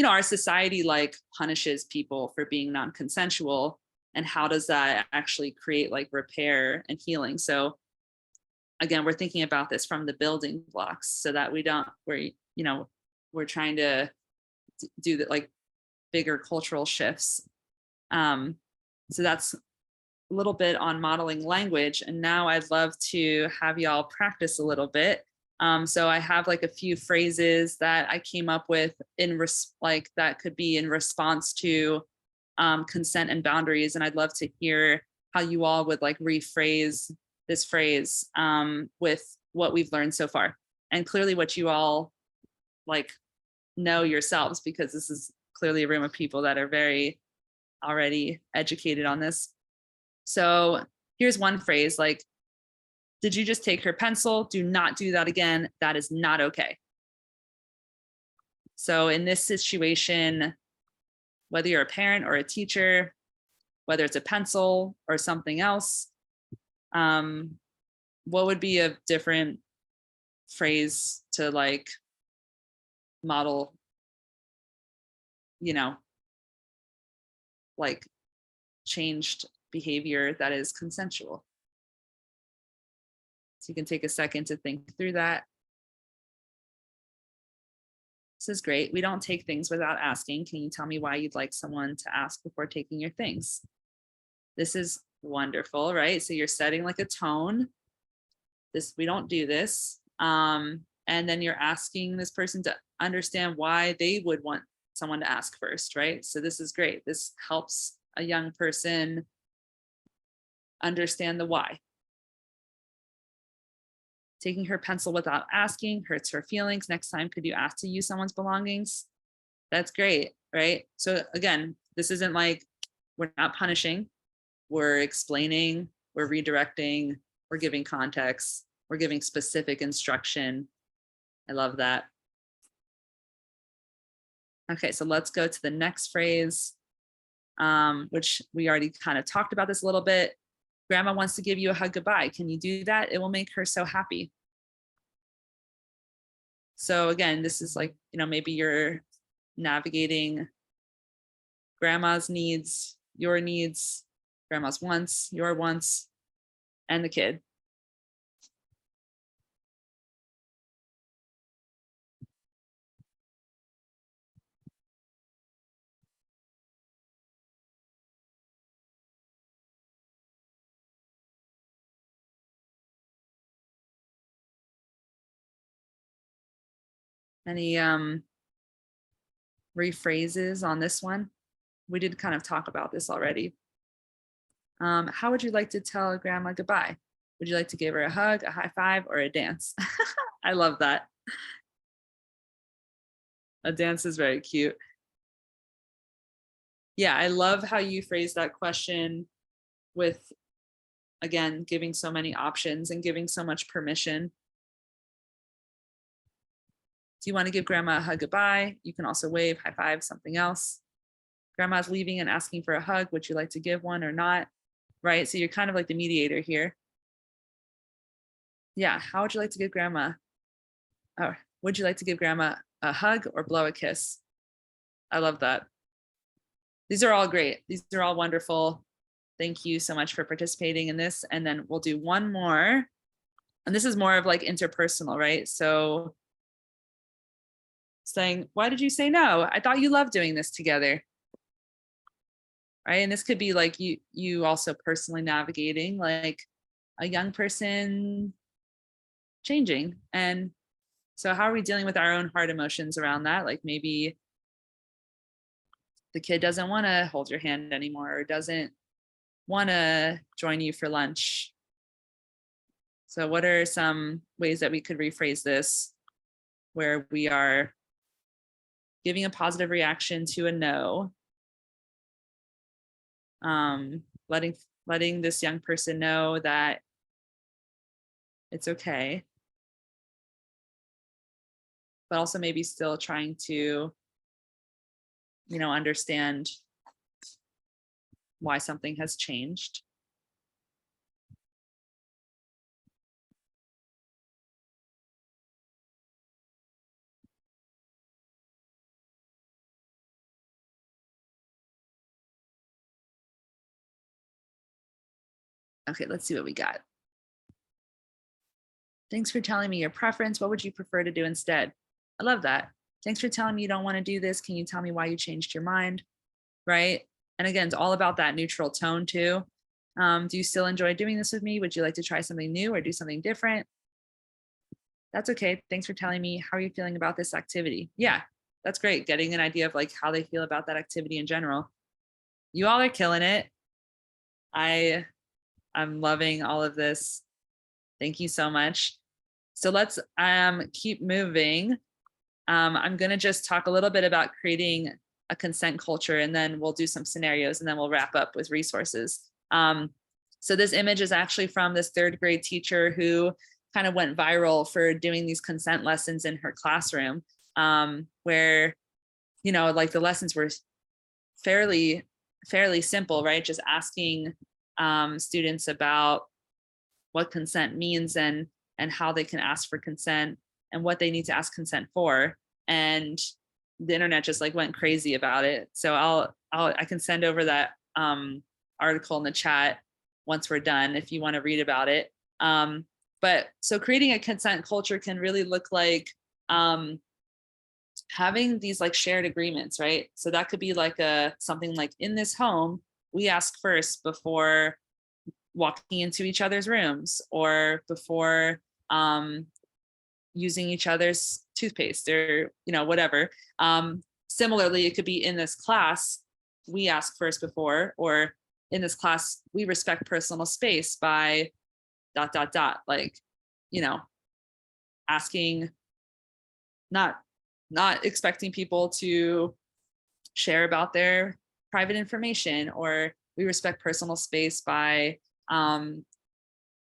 our society like punishes people for being non-consensual, and how does that actually create like repair and healing? So again, we're thinking about this from the building blocks so that we're trying to do that, like bigger cultural shifts. So that's a little bit on modeling language. And now I'd love to have y'all practice a little bit. So I have like a few phrases that I came up with that could be in response to consent and boundaries. And I'd love to hear how you all would like rephrase this phrase with what we've learned so far, and clearly what you all like know yourselves, because this is clearly a room of people that are very already educated on this. So here's one phrase like, did you just take her pencil? Do not do that again. That is not okay. So in this situation, whether you're a parent or a teacher, whether it's a pencil or something else, what would be a different phrase to like model, like changed behavior that is consensual? So you can take a second to think through that. This is great. We don't take things without asking. Can you tell me why you'd like someone to ask before taking your things? This is wonderful, right? So you're setting like a tone. We don't do this. And then you're asking this person to understand why they would want someone to ask first, right? So this is great. This helps a young person understand the why. Taking her pencil without asking hurts her feelings. Next time, could you ask to use someone's belongings? That's great, right? So again, this isn't like, we're not punishing, we're explaining, we're redirecting, we're giving context, we're giving specific instruction. I love that. Okay, so let's go to the next phrase, which we already kind of talked about this a little bit. Grandma wants to give you a hug goodbye. Can you do that? It will make her so happy. So again, this is like, maybe you're navigating grandma's needs, your needs, grandma's wants, your wants, and the kid. Any rephrases on this one? We did kind of talk about this already. How would you like to tell grandma goodbye? Would you like to give her a hug, a high five, or a dance? I love that. A dance is very cute. Yeah, I love how you phrased that question with, again, giving so many options and giving so much permission. Do you want to give grandma a hug goodbye? You can also wave, high five, something else. Grandma's leaving and asking for a hug. Would you like to give one or not? Right? So you're kind of like the mediator here. Yeah, how would you like to give grandma? Or would you like to give grandma a hug or blow a kiss? I love that. These are all great. These are all wonderful. Thank you so much for participating in this. And then we'll do one more. And this is more of like interpersonal, right? So saying, why did you say no? I thought you loved doing this together. Right? And this could be like you also personally navigating like a young person changing. And so how are we dealing with our own hard emotions around that? Like maybe the kid doesn't want to hold your hand anymore or doesn't want to join you for lunch. So what are some ways that we could rephrase this where we are giving a positive reaction to a no, letting this young person know that it's okay, but also maybe still trying to, understand why something has changed. Okay, let's see what we got. Thanks for telling me your preference. What would you prefer to do instead? I love that. Thanks for telling me you don't want to do this. Can you tell me why you changed your mind? Right? And again, it's all about that neutral tone too. Do you still enjoy doing this with me? Would you like to try something new or do something different? That's okay. Thanks for telling me. How are you feeling about this activity? Yeah, that's great. Getting an idea of like how they feel about that activity in general. You all are killing it. I'm loving all of this. Thank you so much. So let's keep moving. I'm going to just talk a little bit about creating a consent culture, and then we'll do some scenarios, and then we'll wrap up with resources. So this image is actually from this 3rd grade teacher who kind of went viral for doing these consent lessons in her classroom, where, you know, like the lessons were fairly simple, right? Just asking students about what consent means and how they can ask for consent and what they need to ask consent for. And the internet just like went crazy about it. So I can send over that article in the chat once we're done if you want to read about it. But so creating a consent culture can really look like having these like shared agreements, right? So that could be like something like, in this home, we ask first before walking into each other's rooms or before using each other's toothpaste or, you know, whatever. Similarly, it could be, in this class, we ask first before, or in this class, we respect personal space by ... like, you know, asking, not expecting people to share about their private information, or we respect personal space by,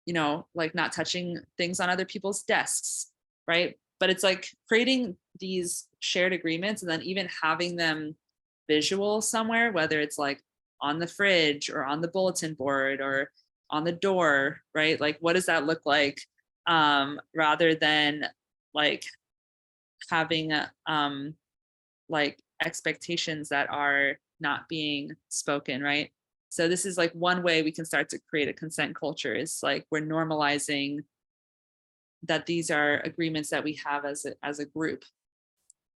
you know, like not touching things on other people's desks, right? But it's like creating these shared agreements and then even having them visual somewhere, whether it's like on the fridge or on the bulletin board or on the door, right? Like, what does that look like? Rather than like having like expectations that are not being spoken, right? So this is like one way we can start to create a consent culture, is like we're normalizing that these are agreements that we have as a group.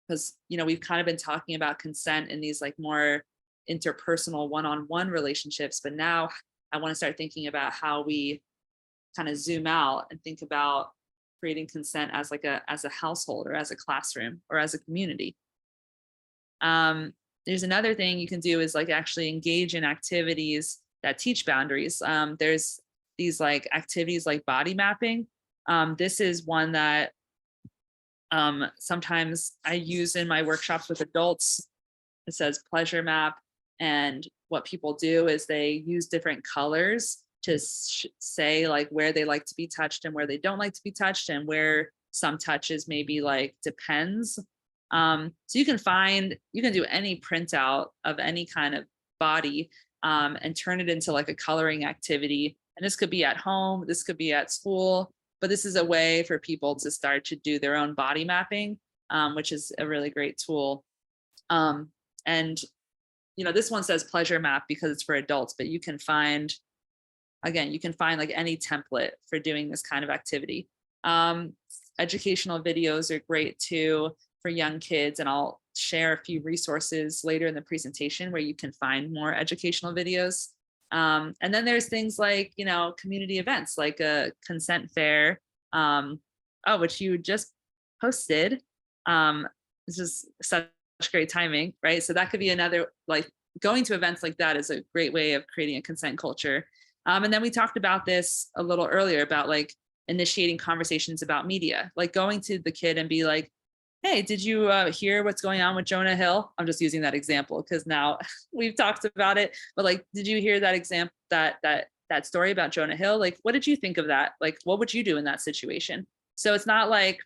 Because, you know, we've kind of been talking about consent in these like more interpersonal one-on-one relationships, but now I want to start thinking about how we kind of zoom out and think about creating consent as like as a household or as a classroom or as a community. There's another thing you can do is like actually engage in activities that teach boundaries. There's these like activities like body mapping. This is one that sometimes I use in my workshops with adults. It says pleasure map. And what people do is they use different colors to say like where they like to be touched and where they don't like to be touched, and where some touches maybe like depends. So you can do any printout of any kind of body and turn it into like a coloring activity. And this could be at home, this could be at school, but this is a way for people to start to do their own body mapping, which is a really great tool. And, you know, this one says pleasure map because it's for adults, but you can find like any template for doing this kind of activity. Educational videos are great too for young kids, and I'll share a few resources later in the presentation where you can find more educational videos. And then there's things like, you know, community events like a consent fair, which you just posted. It's just such great timing, right? So that could be another, like, going to events like that is a great way of creating a consent culture. And then we talked about this a little earlier about like initiating conversations about media, like going to the kid and be like, hey, did you hear what's going on with Jonah Hill? I'm just using that example because now we've talked about it, but like, did you hear that example, that story about Jonah Hill? Like, what did you think of that? Like, what would you do in that situation? So it's not like,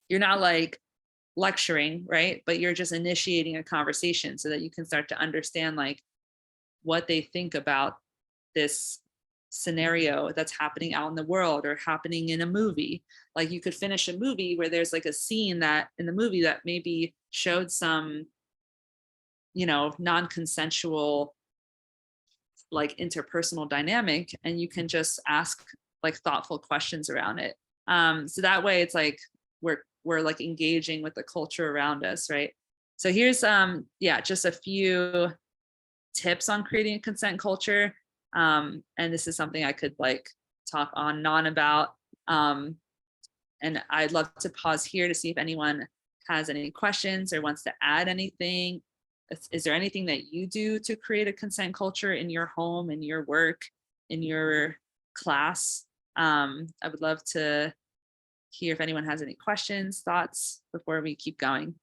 you're not like lecturing, right? But you're just initiating a conversation so that you can start to understand like what they think about this scenario that's happening out in the world or happening in a movie. Like you could finish a movie where there's like a scene that in the movie that maybe showed some, you know, non-consensual like interpersonal dynamic, and you can just ask like thoughtful questions around it. So that way it's like we're like engaging with the culture around us, right? So here's just a few tips on creating a consent culture. And this is something I could like talk on and on about. And I'd love to pause here to see if anyone has any questions or wants to add anything. Is there anything that you do to create a consent culture in your home, in your work, in your class? I would love to hear if anyone has any questions, thoughts before we keep going.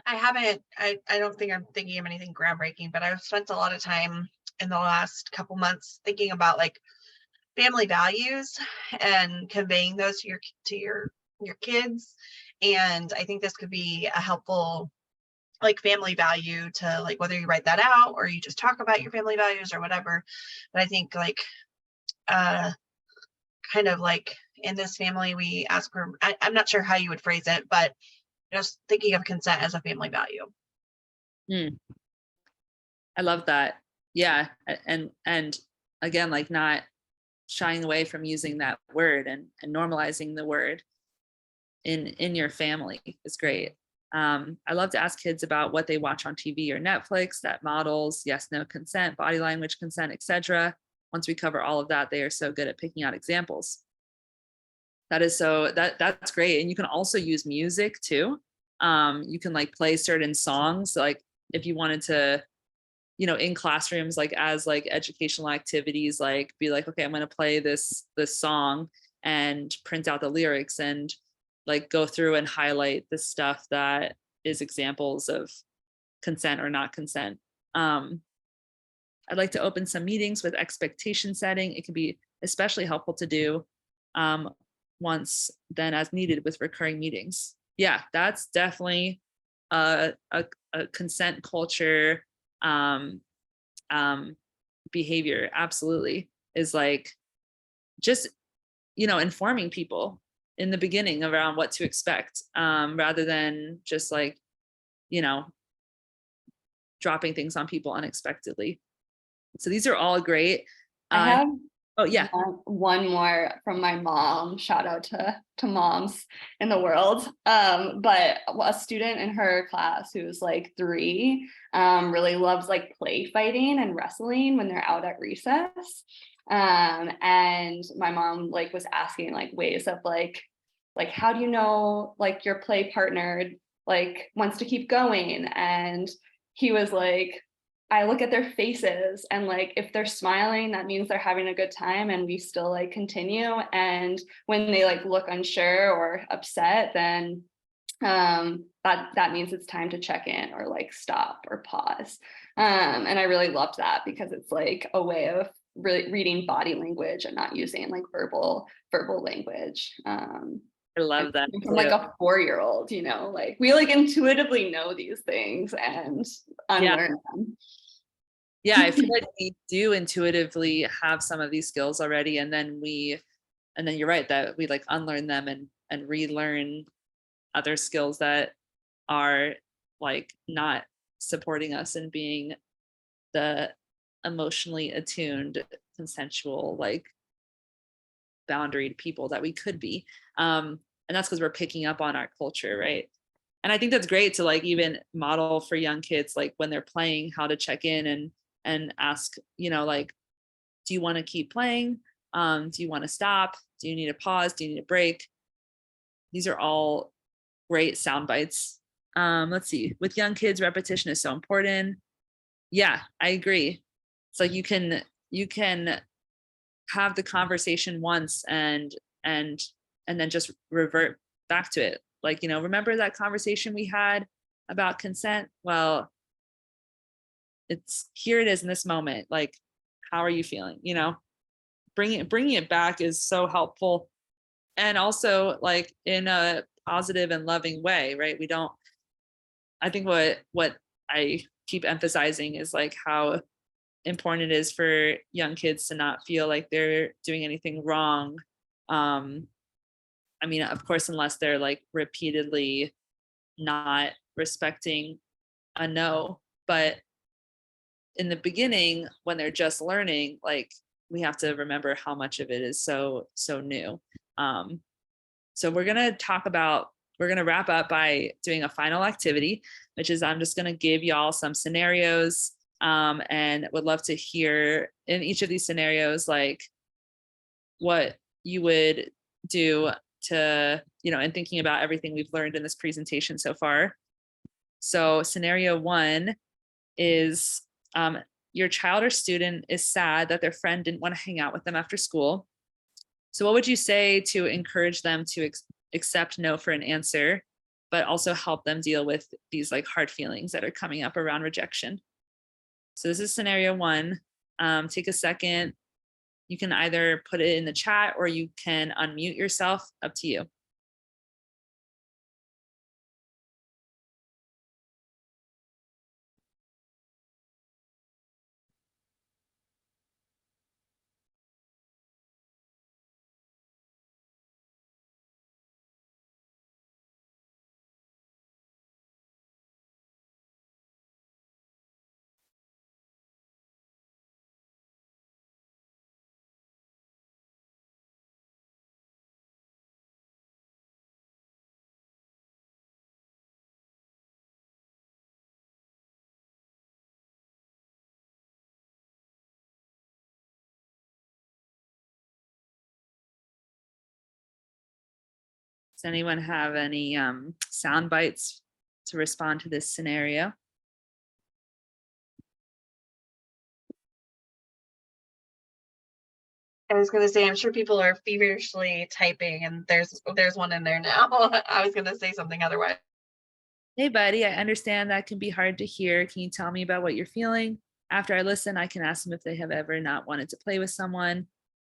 I don't think I'm thinking of anything groundbreaking, but I've spent a lot of time in the last couple months thinking about like family values and conveying those to your kids. And I think this could be a helpful like family value to like whether you write that out or you just talk about your family values or whatever. But I think like uh kind of like in this family we ask for I'm not sure how you would phrase it, but just thinking of consent as a family value. I love that. Yeah. And again, like not shying away from using that word and normalizing the word in your family is great. I love to ask kids about what they watch on TV or Netflix that models yes, no consent, body language consent, etc. Once we cover all of that, they are so good at picking out examples. That's great. And you can also use music too. You can like play certain songs, like if you wanted to, in classrooms, like as like educational activities, like be like, okay, I'm going to play this song and print out the lyrics and like go through and highlight the stuff that is examples of consent or not consent. I'd like to open some meetings with expectation setting. It can be especially helpful to do once then as needed with recurring meetings. Yeah, that's definitely a consent culture behavior. Absolutely, is like just informing people in the beginning around what to expect, rather than just like dropping things on people unexpectedly. So these are all great. I have Oh yeah. one more from my mom. Shout out to moms in the world. But a student in her class who's like 3 really loves like play fighting and wrestling when they're out at recess. And my mom like was asking like ways of like how do you know like your play partner like wants to keep going? And he was like, I look at their faces and like if they're smiling, that means they're having a good time and we still like continue. And when they like look unsure or upset, then that means it's time to check in or like stop or pause. And I really loved that because it's like a way of really reading body language and not using like verbal language. I love that. From like a 4-year-old, like we like intuitively know these things and unlearn them. Yeah, I feel like we do intuitively have some of these skills already, and then you're right that we like unlearn them and relearn other skills that are like not supporting us in being the emotionally attuned, consensual, like boundaried people that we could be. And that's because we're picking up on our culture, right? And I think that's great to like even model for young kids, like when they're playing, how to check in and ask, like, do you want to keep playing? Do you want to stop? Do you need a pause? Do you need a break? These are all great sound bites. Let's see. With young kids, repetition is so important. Yeah, I agree. It's like you can have the conversation once and then just revert back to it. Like, remember that conversation we had about consent? Well, here it is in this moment. Like, how are you feeling? Bringing it back is so helpful. And also like in a positive and loving way, right? I think what I keep emphasizing is like how important it is for young kids to not feel like they're doing anything wrong. I mean, of course, unless they're like repeatedly not respecting a no, but in the beginning, when they're just learning, like we have to remember how much of it is so new. So we're going to wrap up by doing a final activity, which is I'm just going to give y'all some scenarios, and would love to hear in each of these scenarios, like what you would do to, and thinking about everything we've learned in this presentation so far. So scenario 1 is your child or student is sad that their friend didn't want to hang out with them after school. So what would you say to encourage them to accept no for an answer? but also help them deal with these like hard feelings that are coming up around rejection. So this is scenario one. Take a second. You can either put it in the chat or you can unmute yourself, up to you. Does anyone have any sound bites to respond to this scenario? I was gonna say, I'm sure people are feverishly typing, and there's one in there now. I was gonna say something otherwise. Hey, buddy, I understand that can be hard to hear. Can you tell me about what you're feeling? After I listen, I can ask them if they have ever not wanted to play with someone.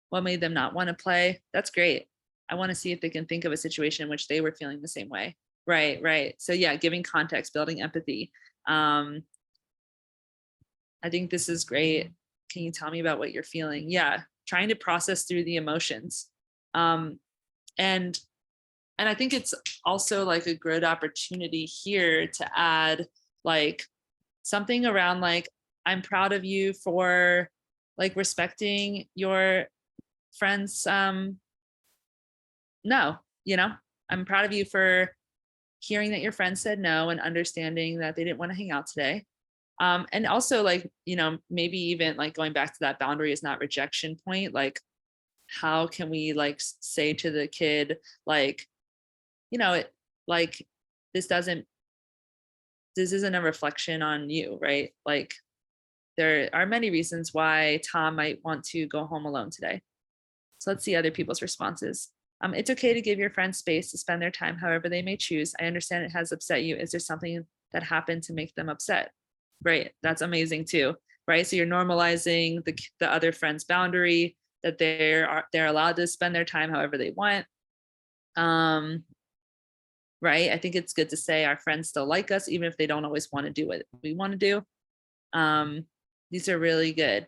What made them not want to play? That's great. I want to see if they can think of a situation in which they were feeling the same way. Right, right. So yeah, giving context, building empathy. I think this is great. Can you tell me about what you're feeling? Yeah, trying to process through the emotions. And I think it's also like a good opportunity here to add like something around like, I'm proud of you for like respecting your friends. No, you know, I'm proud of you for hearing that your friend said no and understanding that they didn't want to hang out today. And also like, you know, maybe even like going back to that boundary is not rejection point, like how can we like say to the kid, like, you know, it like this isn't a reflection on you, right? Like there are many reasons why Tom might want to go home alone today. So let's see other people's responses. It's okay to give your friends space to spend their time however they may choose. I understand it has upset you. Is there something that happened to make them upset? Right, that's amazing too, right? So you're normalizing the other friend's boundary, that they're allowed to spend their time however they want. Right, I think it's good to say our friends still like us, even if they don't always want to do what we want to do. These are really good.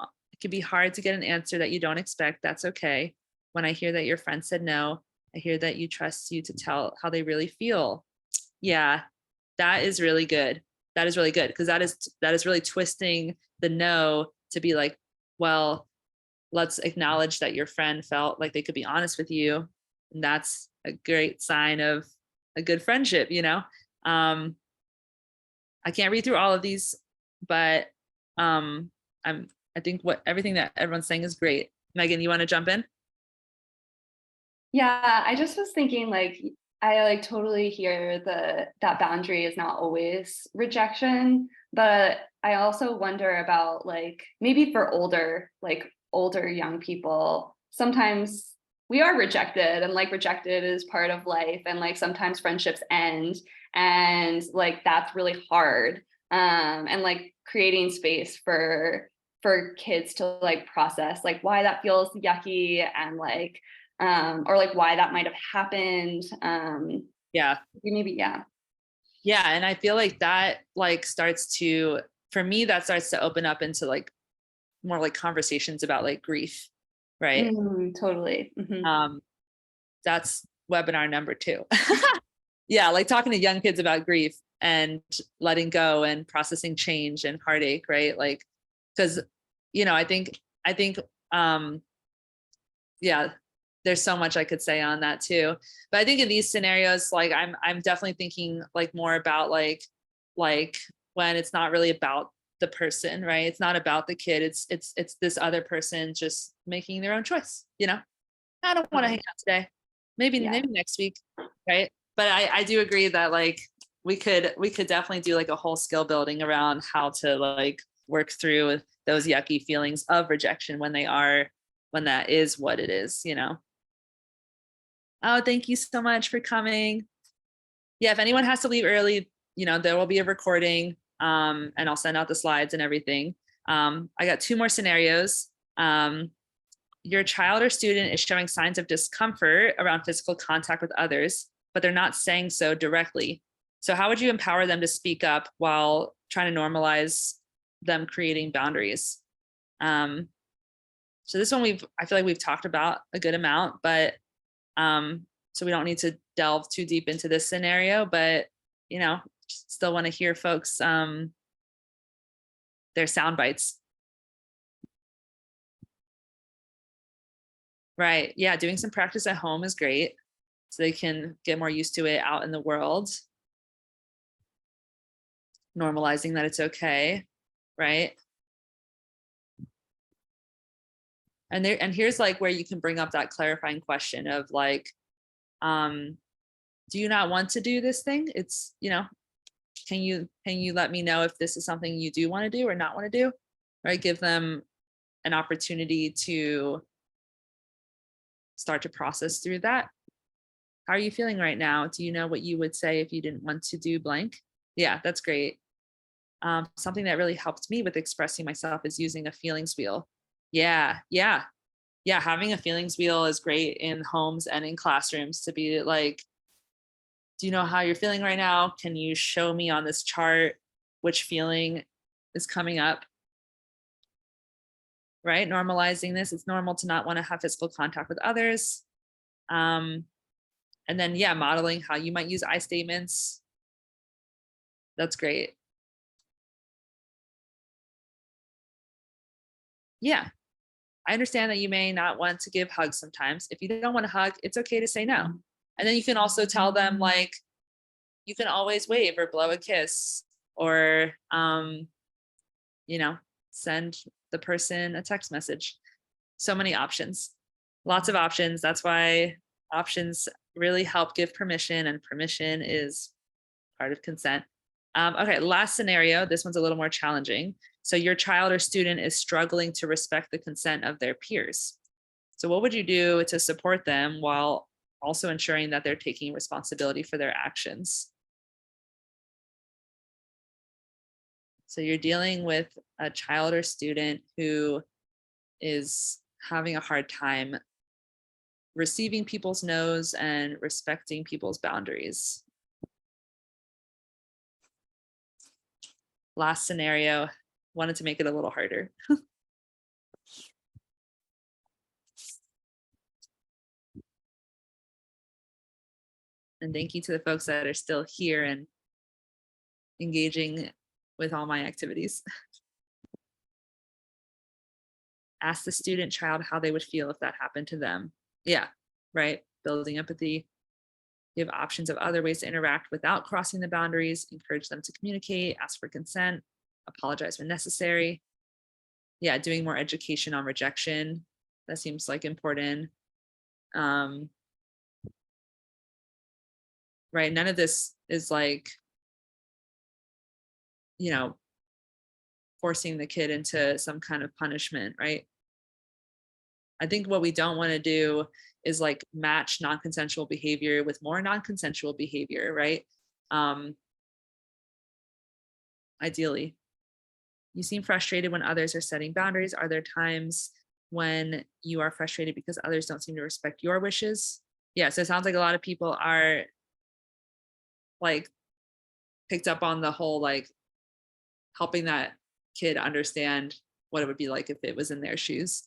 It can be hard to get an answer that you don't expect. That's okay. When I hear that your friend said no, I hear that you trust you to tell how they really feel. Yeah, that is really good. That is really good because that is really twisting the no to be like, well, let's acknowledge that your friend felt like they could be honest with you. And that's a great sign of a good friendship, you know? I can't read through all of these, but I think everything that everyone's saying is great. Megan, you want to jump in? Yeah, I just was thinking like, I like totally hear that boundary is not always rejection, but I also wonder about like, maybe for older young people, sometimes we are rejected and like rejected is part of life. And like sometimes friendships end and like, that's really hard. And like creating space for kids to like process like why that feels yucky and like, or like why that might have happened. Yeah. Maybe, yeah. Yeah. And I feel like that like for me, that starts to open up into like more like conversations about like grief. Right. Totally. Mm-hmm. That's webinar number 2. Yeah. Like talking to young kids about grief and letting go and processing change and heartache. Right. Like, cause you know, I think, yeah, there's so much I could say on that too. But I think in these scenarios, like I'm definitely thinking like more about like when it's not really about the person, right? It's not about the kid. It's this other person just making their own choice. You know, I don't want to hang out today. Maybe next week, right? But I do agree that like we could definitely do like a whole skill building around how to like work through those yucky feelings of rejection when that is what it is, you know. Oh, thank you so much for coming. yeah, if anyone has to leave early, there will be a recording, and I'll send out the slides and everything. I got 2 more scenarios. Your child or student is showing signs of discomfort around physical contact with others, but they're not saying so directly. So how would you empower them to speak up while trying to normalize them creating boundaries? So this one I feel like we've talked about a good amount, but so we don't need to delve too deep into this scenario, but still want to hear folks their sound bites. Right. Yeah, doing some practice at home is great, so they can get more used to it out in the world. Normalizing that it's okay, right? And here's like where you can bring up that clarifying question of like, do you not want to do this thing? It's, can you let me know if this is something you do want to do or not want to do? Right? Give them an opportunity to start to process through that. How are you feeling right now? Do you know what you would say if you didn't want to do blank? Yeah, that's great. Something that really helped me with expressing myself is using a feelings wheel. Yeah. Having a feelings wheel is great in homes and in classrooms to be like, do you know how you're feeling right now? Can you show me on this chart which feeling is coming up? Right? Normalizing this. It's normal to not want to have physical contact with others. And then, modeling how you might use I statements. That's great. Yeah. I understand that you may not want to give hugs sometimes. If you don't want to hug, it's okay to say no. And then you can also tell them like, you can always wave or blow a kiss or, send the person a text message. So many options, lots of options. That's why options really help give permission, and permission is part of consent. Okay, last scenario. This one's a little more challenging. So your child or student is struggling to respect the consent of their peers. So what would you do to support them while also ensuring that they're taking responsibility for their actions? So you're dealing with a child or student who is having a hard time receiving people's no's and respecting people's boundaries. Last scenario, wanted to make it a little harder. And thank you to the folks that are still here and engaging with all my activities. Ask the student child how they would feel if that happened to them. Yeah, right. Building empathy. Give options of other ways to interact without crossing the boundaries. Encourage them to communicate, ask for consent, apologize when necessary. Yeah, doing more education on rejection. That seems like important. Right, none of this is like, forcing the kid into some kind of punishment, right? I think what we don't want to do is like match non-consensual behavior with more non-consensual behavior, right? Ideally. You seem frustrated when others are setting boundaries. Are there times when you are frustrated because others don't seem to respect your wishes? Yeah, so it sounds like a lot of people are like picked up on the whole like helping that kid understand what it would be like if it was in their shoes.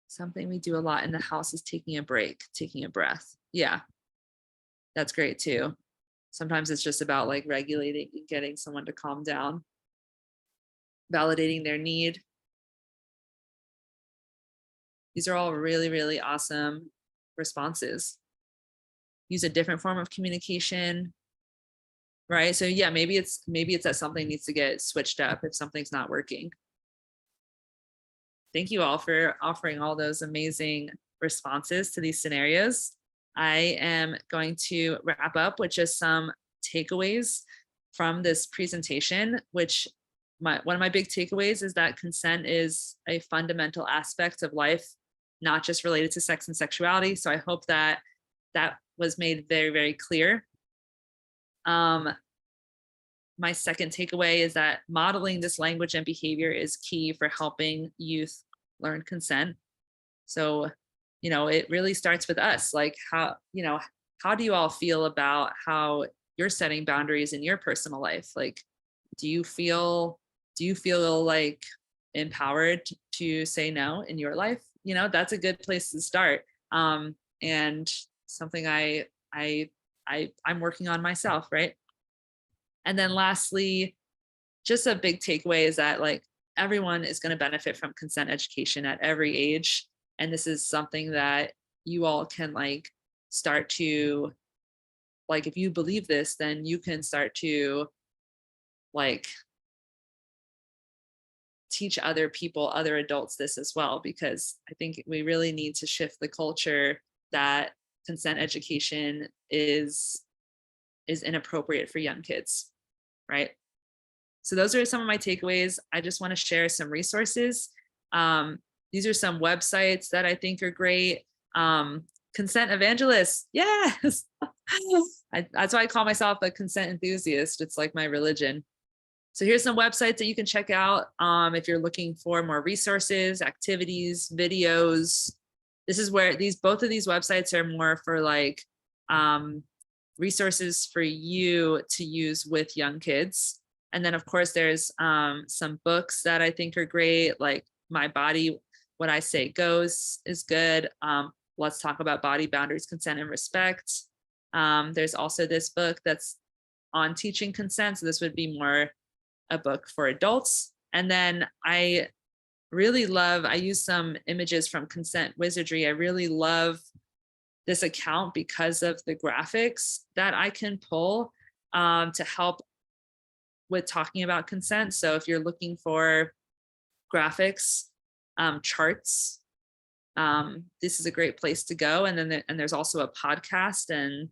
Something we do a lot in the house is taking a break, taking a breath. Yeah, that's great too. Sometimes it's just about like regulating and getting someone to calm down, validating their need. These are all really, really awesome responses. Use a different form of communication, right? So yeah, maybe it's that something needs to get switched up if something's not working. Thank you all for offering all those amazing responses to these scenarios. I am going to wrap up with just some takeaways from this presentation, which one of my big takeaways is that consent is a fundamental aspect of life not just related to sex and sexuality. So I hope that that was made very, very clear. My second takeaway is that modeling this language and behavior is key for helping youth learn consent. So, it really starts with us. Like how do you all feel about how you're setting boundaries in your personal life? Like, do you feel like empowered to say no in your life? That's a good place to start. And something I'm working on myself, right? And then lastly, just a big takeaway is that like everyone is going to benefit from consent education at every age. And this is something that you all can like start to, like, if you believe this, then you can start to like teach other people, other adults this as well, because I think we really need to shift the culture that consent education is inappropriate for young kids, right? So those are some of my takeaways. I just want to share some resources. These are some websites that I think are great. Consent evangelists, yes. That's why I call myself a consent enthusiast. It's like my religion. So here's some websites that you can check out if you're looking for more resources, activities, videos. This is where both of these websites are more for like resources for you to use with young kids. And then of course there's some books that I think are great, like My Body, What I Say Goes is good. Let's Talk About Body Boundaries, Consent and Respect. There's also this book that's on teaching consent. So this would be more a book for adults. And then I use some images from Consent Wizardry. I really love this account because of the graphics that I can pull to help with talking about consent. So if you're looking for graphics, charts, this is a great place to go. And then there's also a podcast, and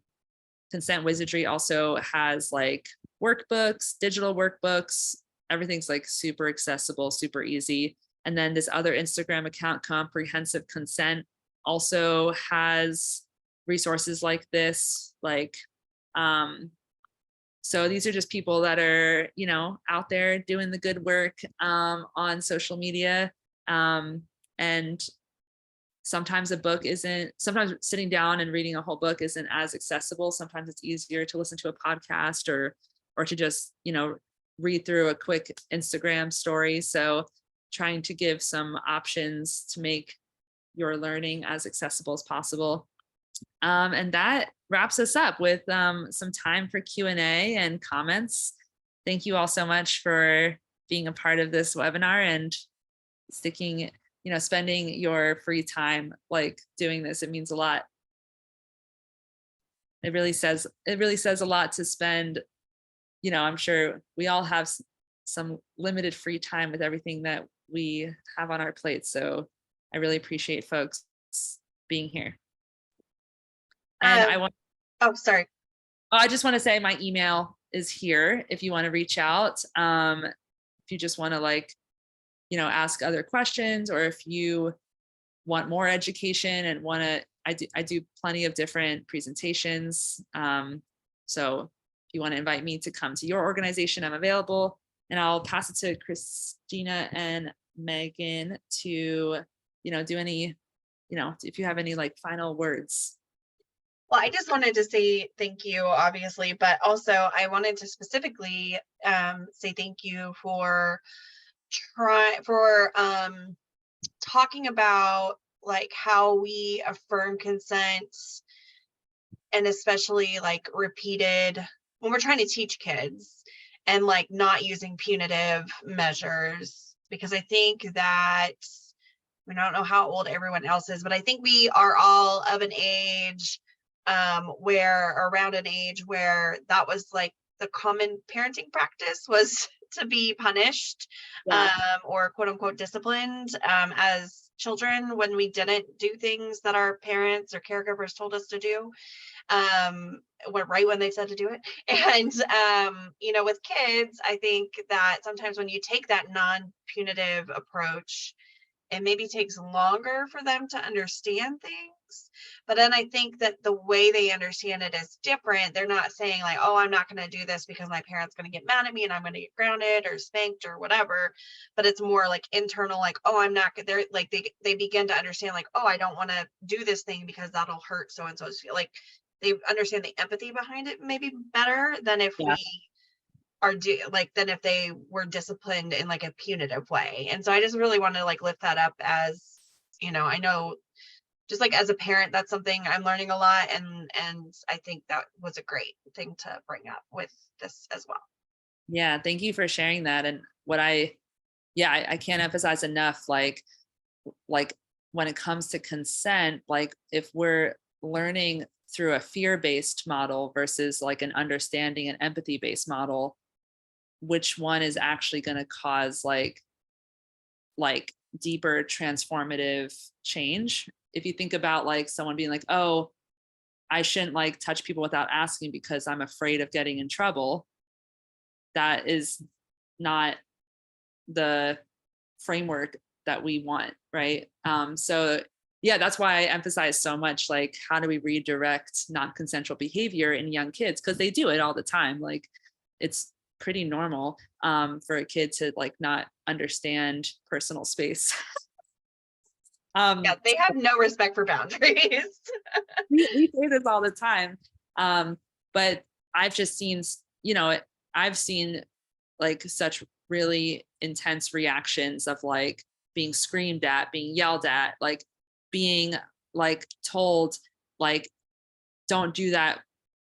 Consent Wizardry also has like workbooks, digital workbooks. Everything's like super accessible, super easy. And then this other Instagram account, Comprehensive Consent, also has resources like this. So these are just people that are, out there doing the good work on social media. And sometimes sometimes sitting down and reading a whole book isn't as accessible. Sometimes it's easier to listen to a podcast or to just, read through a quick Instagram story. So trying to give some options to make your learning as accessible as possible. And that wraps us up with some time for Q&A and comments. Thank you all so much for being a part of this webinar and spending your free time like doing this. It means a lot. It really says a lot to spend. I'm sure we all have some limited free time with everything that we have on our plates. So I really appreciate folks being here. And sorry. I just want to say my email is here if you want to reach out. If you just want to ask other questions, or if you want more education and I do plenty of different presentations. So if you want to invite me to come to your organization, I'm available. And I'll pass it to Christina and Megan to, do any, if you have any final words. Well, I just wanted to say thank you, obviously, but also I wanted to specifically say thank you for talking about how we affirm consent, and especially repeated when we're trying to teach kids, and not using punitive measures, because I think that I don't know how old everyone else is, but I think we are all of an age around an age where that was the common parenting practice was to be punished, or quote unquote disciplined as children when we didn't do things that our parents or caregivers told us to do, right when they said to do it. And with kids, I think that sometimes when you take that non-punitive approach, it maybe takes longer for them to understand things. But then I think that the way they understand it is different. They're not saying like, oh, I'm not going to do this because my parent's going to get mad at me and I'm going to get grounded or spanked or whatever. But it's more like internal, like, oh, I'm not, they're like, they begin to understand like, oh, I don't want to do this thing because that'll hurt so and so's feel. Like they understand the empathy behind it maybe better than if Yeah. we are than if they were disciplined in like a punitive way. And so I just really want to like lift that up as, I know just like as a parent, that's something I'm learning a lot. And I think that was a great thing to bring up with this as well. Yeah, thank you for sharing that. And I can't emphasize enough, like when it comes to consent, like if we're learning through a fear-based model versus like an understanding and empathy-based model, which one is actually going to cause like deeper transformative change? If you think about like someone being like, oh, I shouldn't like touch people without asking because I'm afraid of getting in trouble, that is not the framework that we want, right? So yeah, that's why I emphasize so much like how do we redirect non-consensual behavior in young kids, because they do it all the time. Like it's pretty normal for a kid to like not understand personal space. Yeah, they have no respect for boundaries. we say this all the time, but I've just seen, I've seen like such really intense reactions of like being screamed at, being yelled at, like being like told like don't do that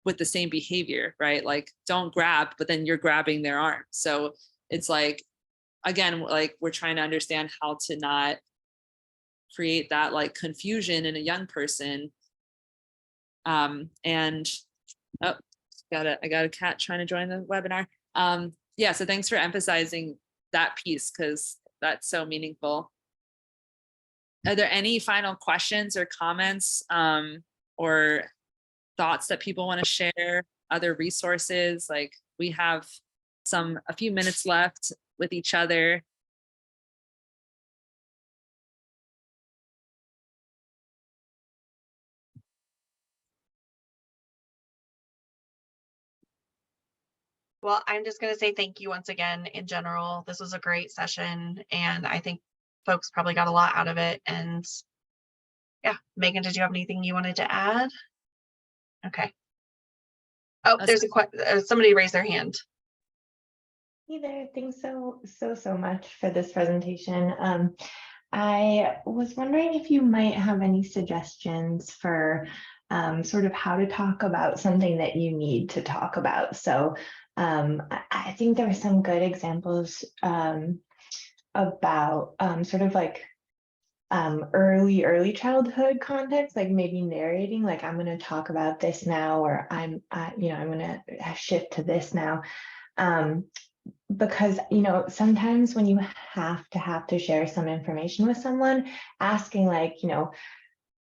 with the same behavior, right? Like don't grab, but then you're grabbing their arm. So it's like, again, like we're trying to understand how to not create that like confusion in a young person. And oh, I got a cat trying to join the webinar. Yeah, so thanks for emphasizing that piece because that's so meaningful. Are there any final questions or comments or thoughts that people want to share? Other resources? Like we have a few minutes left with each other. Well, I'm just going to say thank you once again. In general, this was a great session and I think folks probably got a lot out of it. And yeah, Megan, did you have anything you wanted to add? Okay. Oh, there's somebody raised their hand. Hey there, thanks so much for this presentation. I was wondering if you might have any suggestions for sort of how to talk about something that you need to talk about. So I think there were some good examples about sort of like early childhood context, like maybe narrating, like I'm going to talk about this now, or I'm going to shift to this now. Because sometimes when you have to share some information with someone, asking like,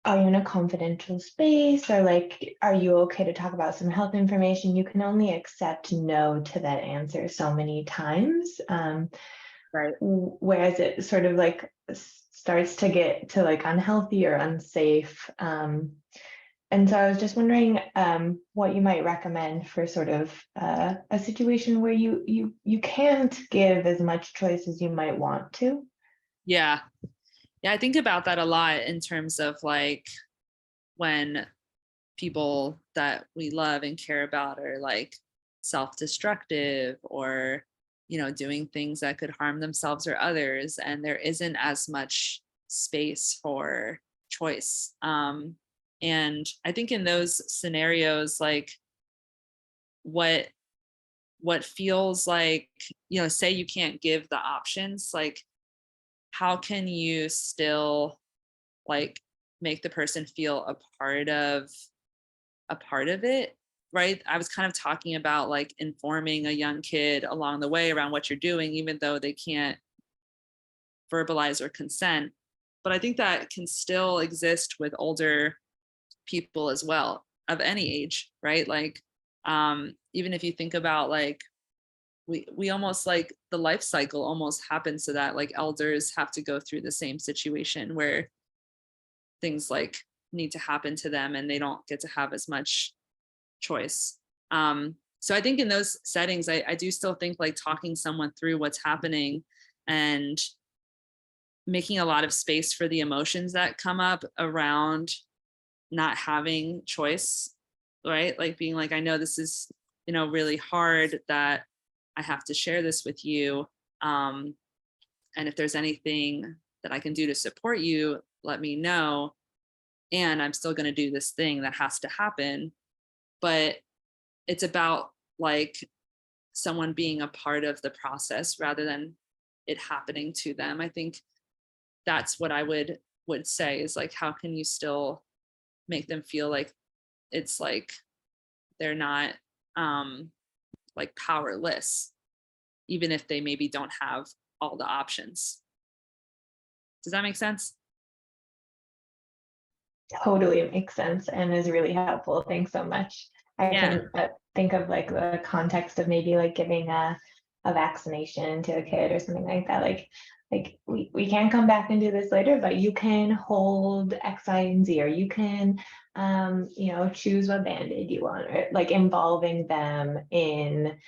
are you in a confidential space, or like, are you okay to talk about some health information? You can only accept no to that answer so many times. Right. Whereas it sort of like starts to get to like unhealthy or unsafe. And so I was just wondering what you might recommend for sort of a situation where you can't give as much choice as you might want to. Yeah, I think about that a lot in terms of like when people that we love and care about are like self-destructive or doing things that could harm themselves or others, and there isn't as much space for choice. And I think in those scenarios, like what feels like, say you can't give the options, like how can you still like make the person feel a part of it, right? I was kind of talking about like informing a young kid along the way around what you're doing, even though they can't verbalize or consent. But I think that can still exist with older people as well, of any age, right? Like even if you think about like we almost like the life cycle almost happens so that like elders have to go through the same situation where things like need to happen to them and they don't get to have as much choice. So I think in those settings, I do still think like talking someone through what's happening and making a lot of space for the emotions that come up around not having choice, right? Like being like, I know this is, you know, really hard that I have to share this with you. And if there's anything that I can do to support you, let me know. And I'm still going to do this thing that has to happen. But it's about like someone being a part of the process rather than it happening to them. I think that's what I would say is like, how can you still make them feel like it's like they're not like powerless, even if they maybe don't have all the options. Does that make sense? Totally makes sense and is really helpful. Thanks so much. I can think of like the context of maybe like giving a vaccination to a kid or something like that. Like we can't come back and do this later, but you can hold X, Y, and Z, or you can you know, choose what Band-Aid you want, or like involving them in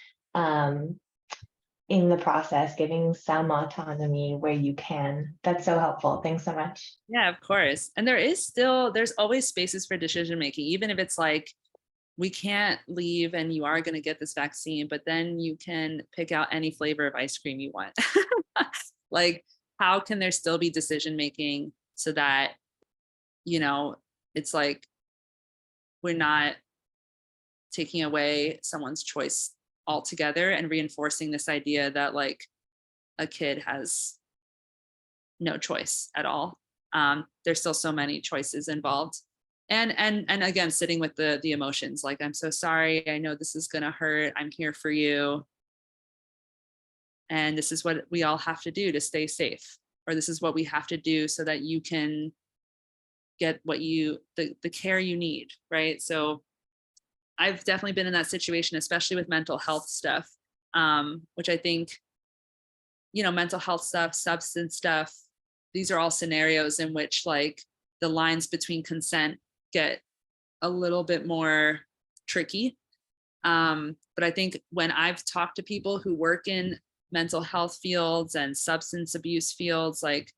the process, giving some autonomy where you can. That's so helpful. Thanks so much. Yeah, of course. And there's always spaces for decision making, even if it's like, we can't leave and you are going to get this vaccine, but then you can pick out any flavor of ice cream you want. Like, how can there still be decision making so that, you know, it's like we're not taking away someone's choice altogether and reinforcing this idea that like a kid has no choice at all. There's still so many choices involved. And again, sitting with the emotions, like, I'm so sorry, I know this is gonna hurt, I'm here for you. And this is what we all have to do to stay safe, or this is what we have to do so that you can get what the care you need, right? So I've definitely been in that situation, especially with mental health stuff, which I think, you know, mental health stuff, substance stuff, these are all scenarios in which like the lines between consent get a little bit more tricky. But I think when I've talked to people who work in mental health fields and substance abuse fields, like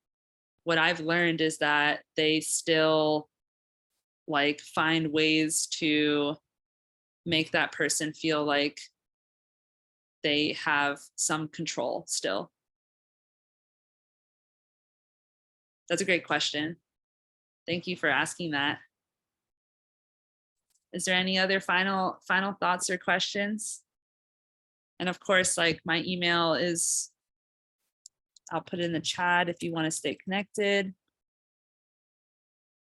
what I've learned is that they still like find ways to make that person feel like they have some control still. That's a great question. Thank you for asking that. Is there any other final thoughts or questions? And of course, like my email is, I'll put it in the chat if you want to stay connected.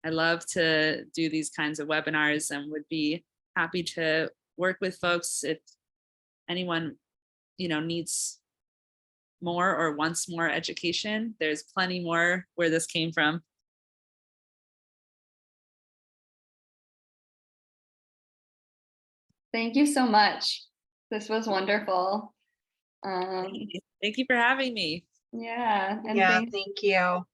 I love to do these kinds of webinars and would be happy to work with folks if anyone, you know, needs more or wants more education. There's plenty more where this came from. Thank you so much. This was wonderful. Thank you for having me. Yeah, and Yeah, thanks thank you.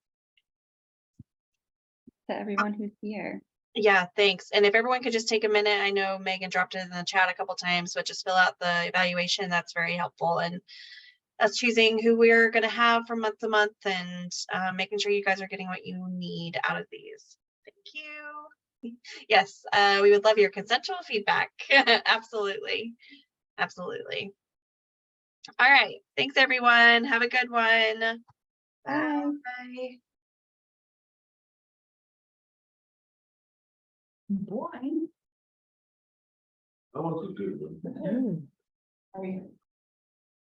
to everyone who's here. Yeah, thanks. And if everyone could just take a minute, I know Megan dropped it in the chat a couple times, but just fill out the evaluation. That's very helpful. And us choosing who we're going to have from month to month and making sure you guys are getting what you need out of these. Thank you. Yes, we would love your consensual feedback. Absolutely. Absolutely. All right. Thanks, everyone. Have a good one. Bye. Bye. Boy. That was a good one. Are you?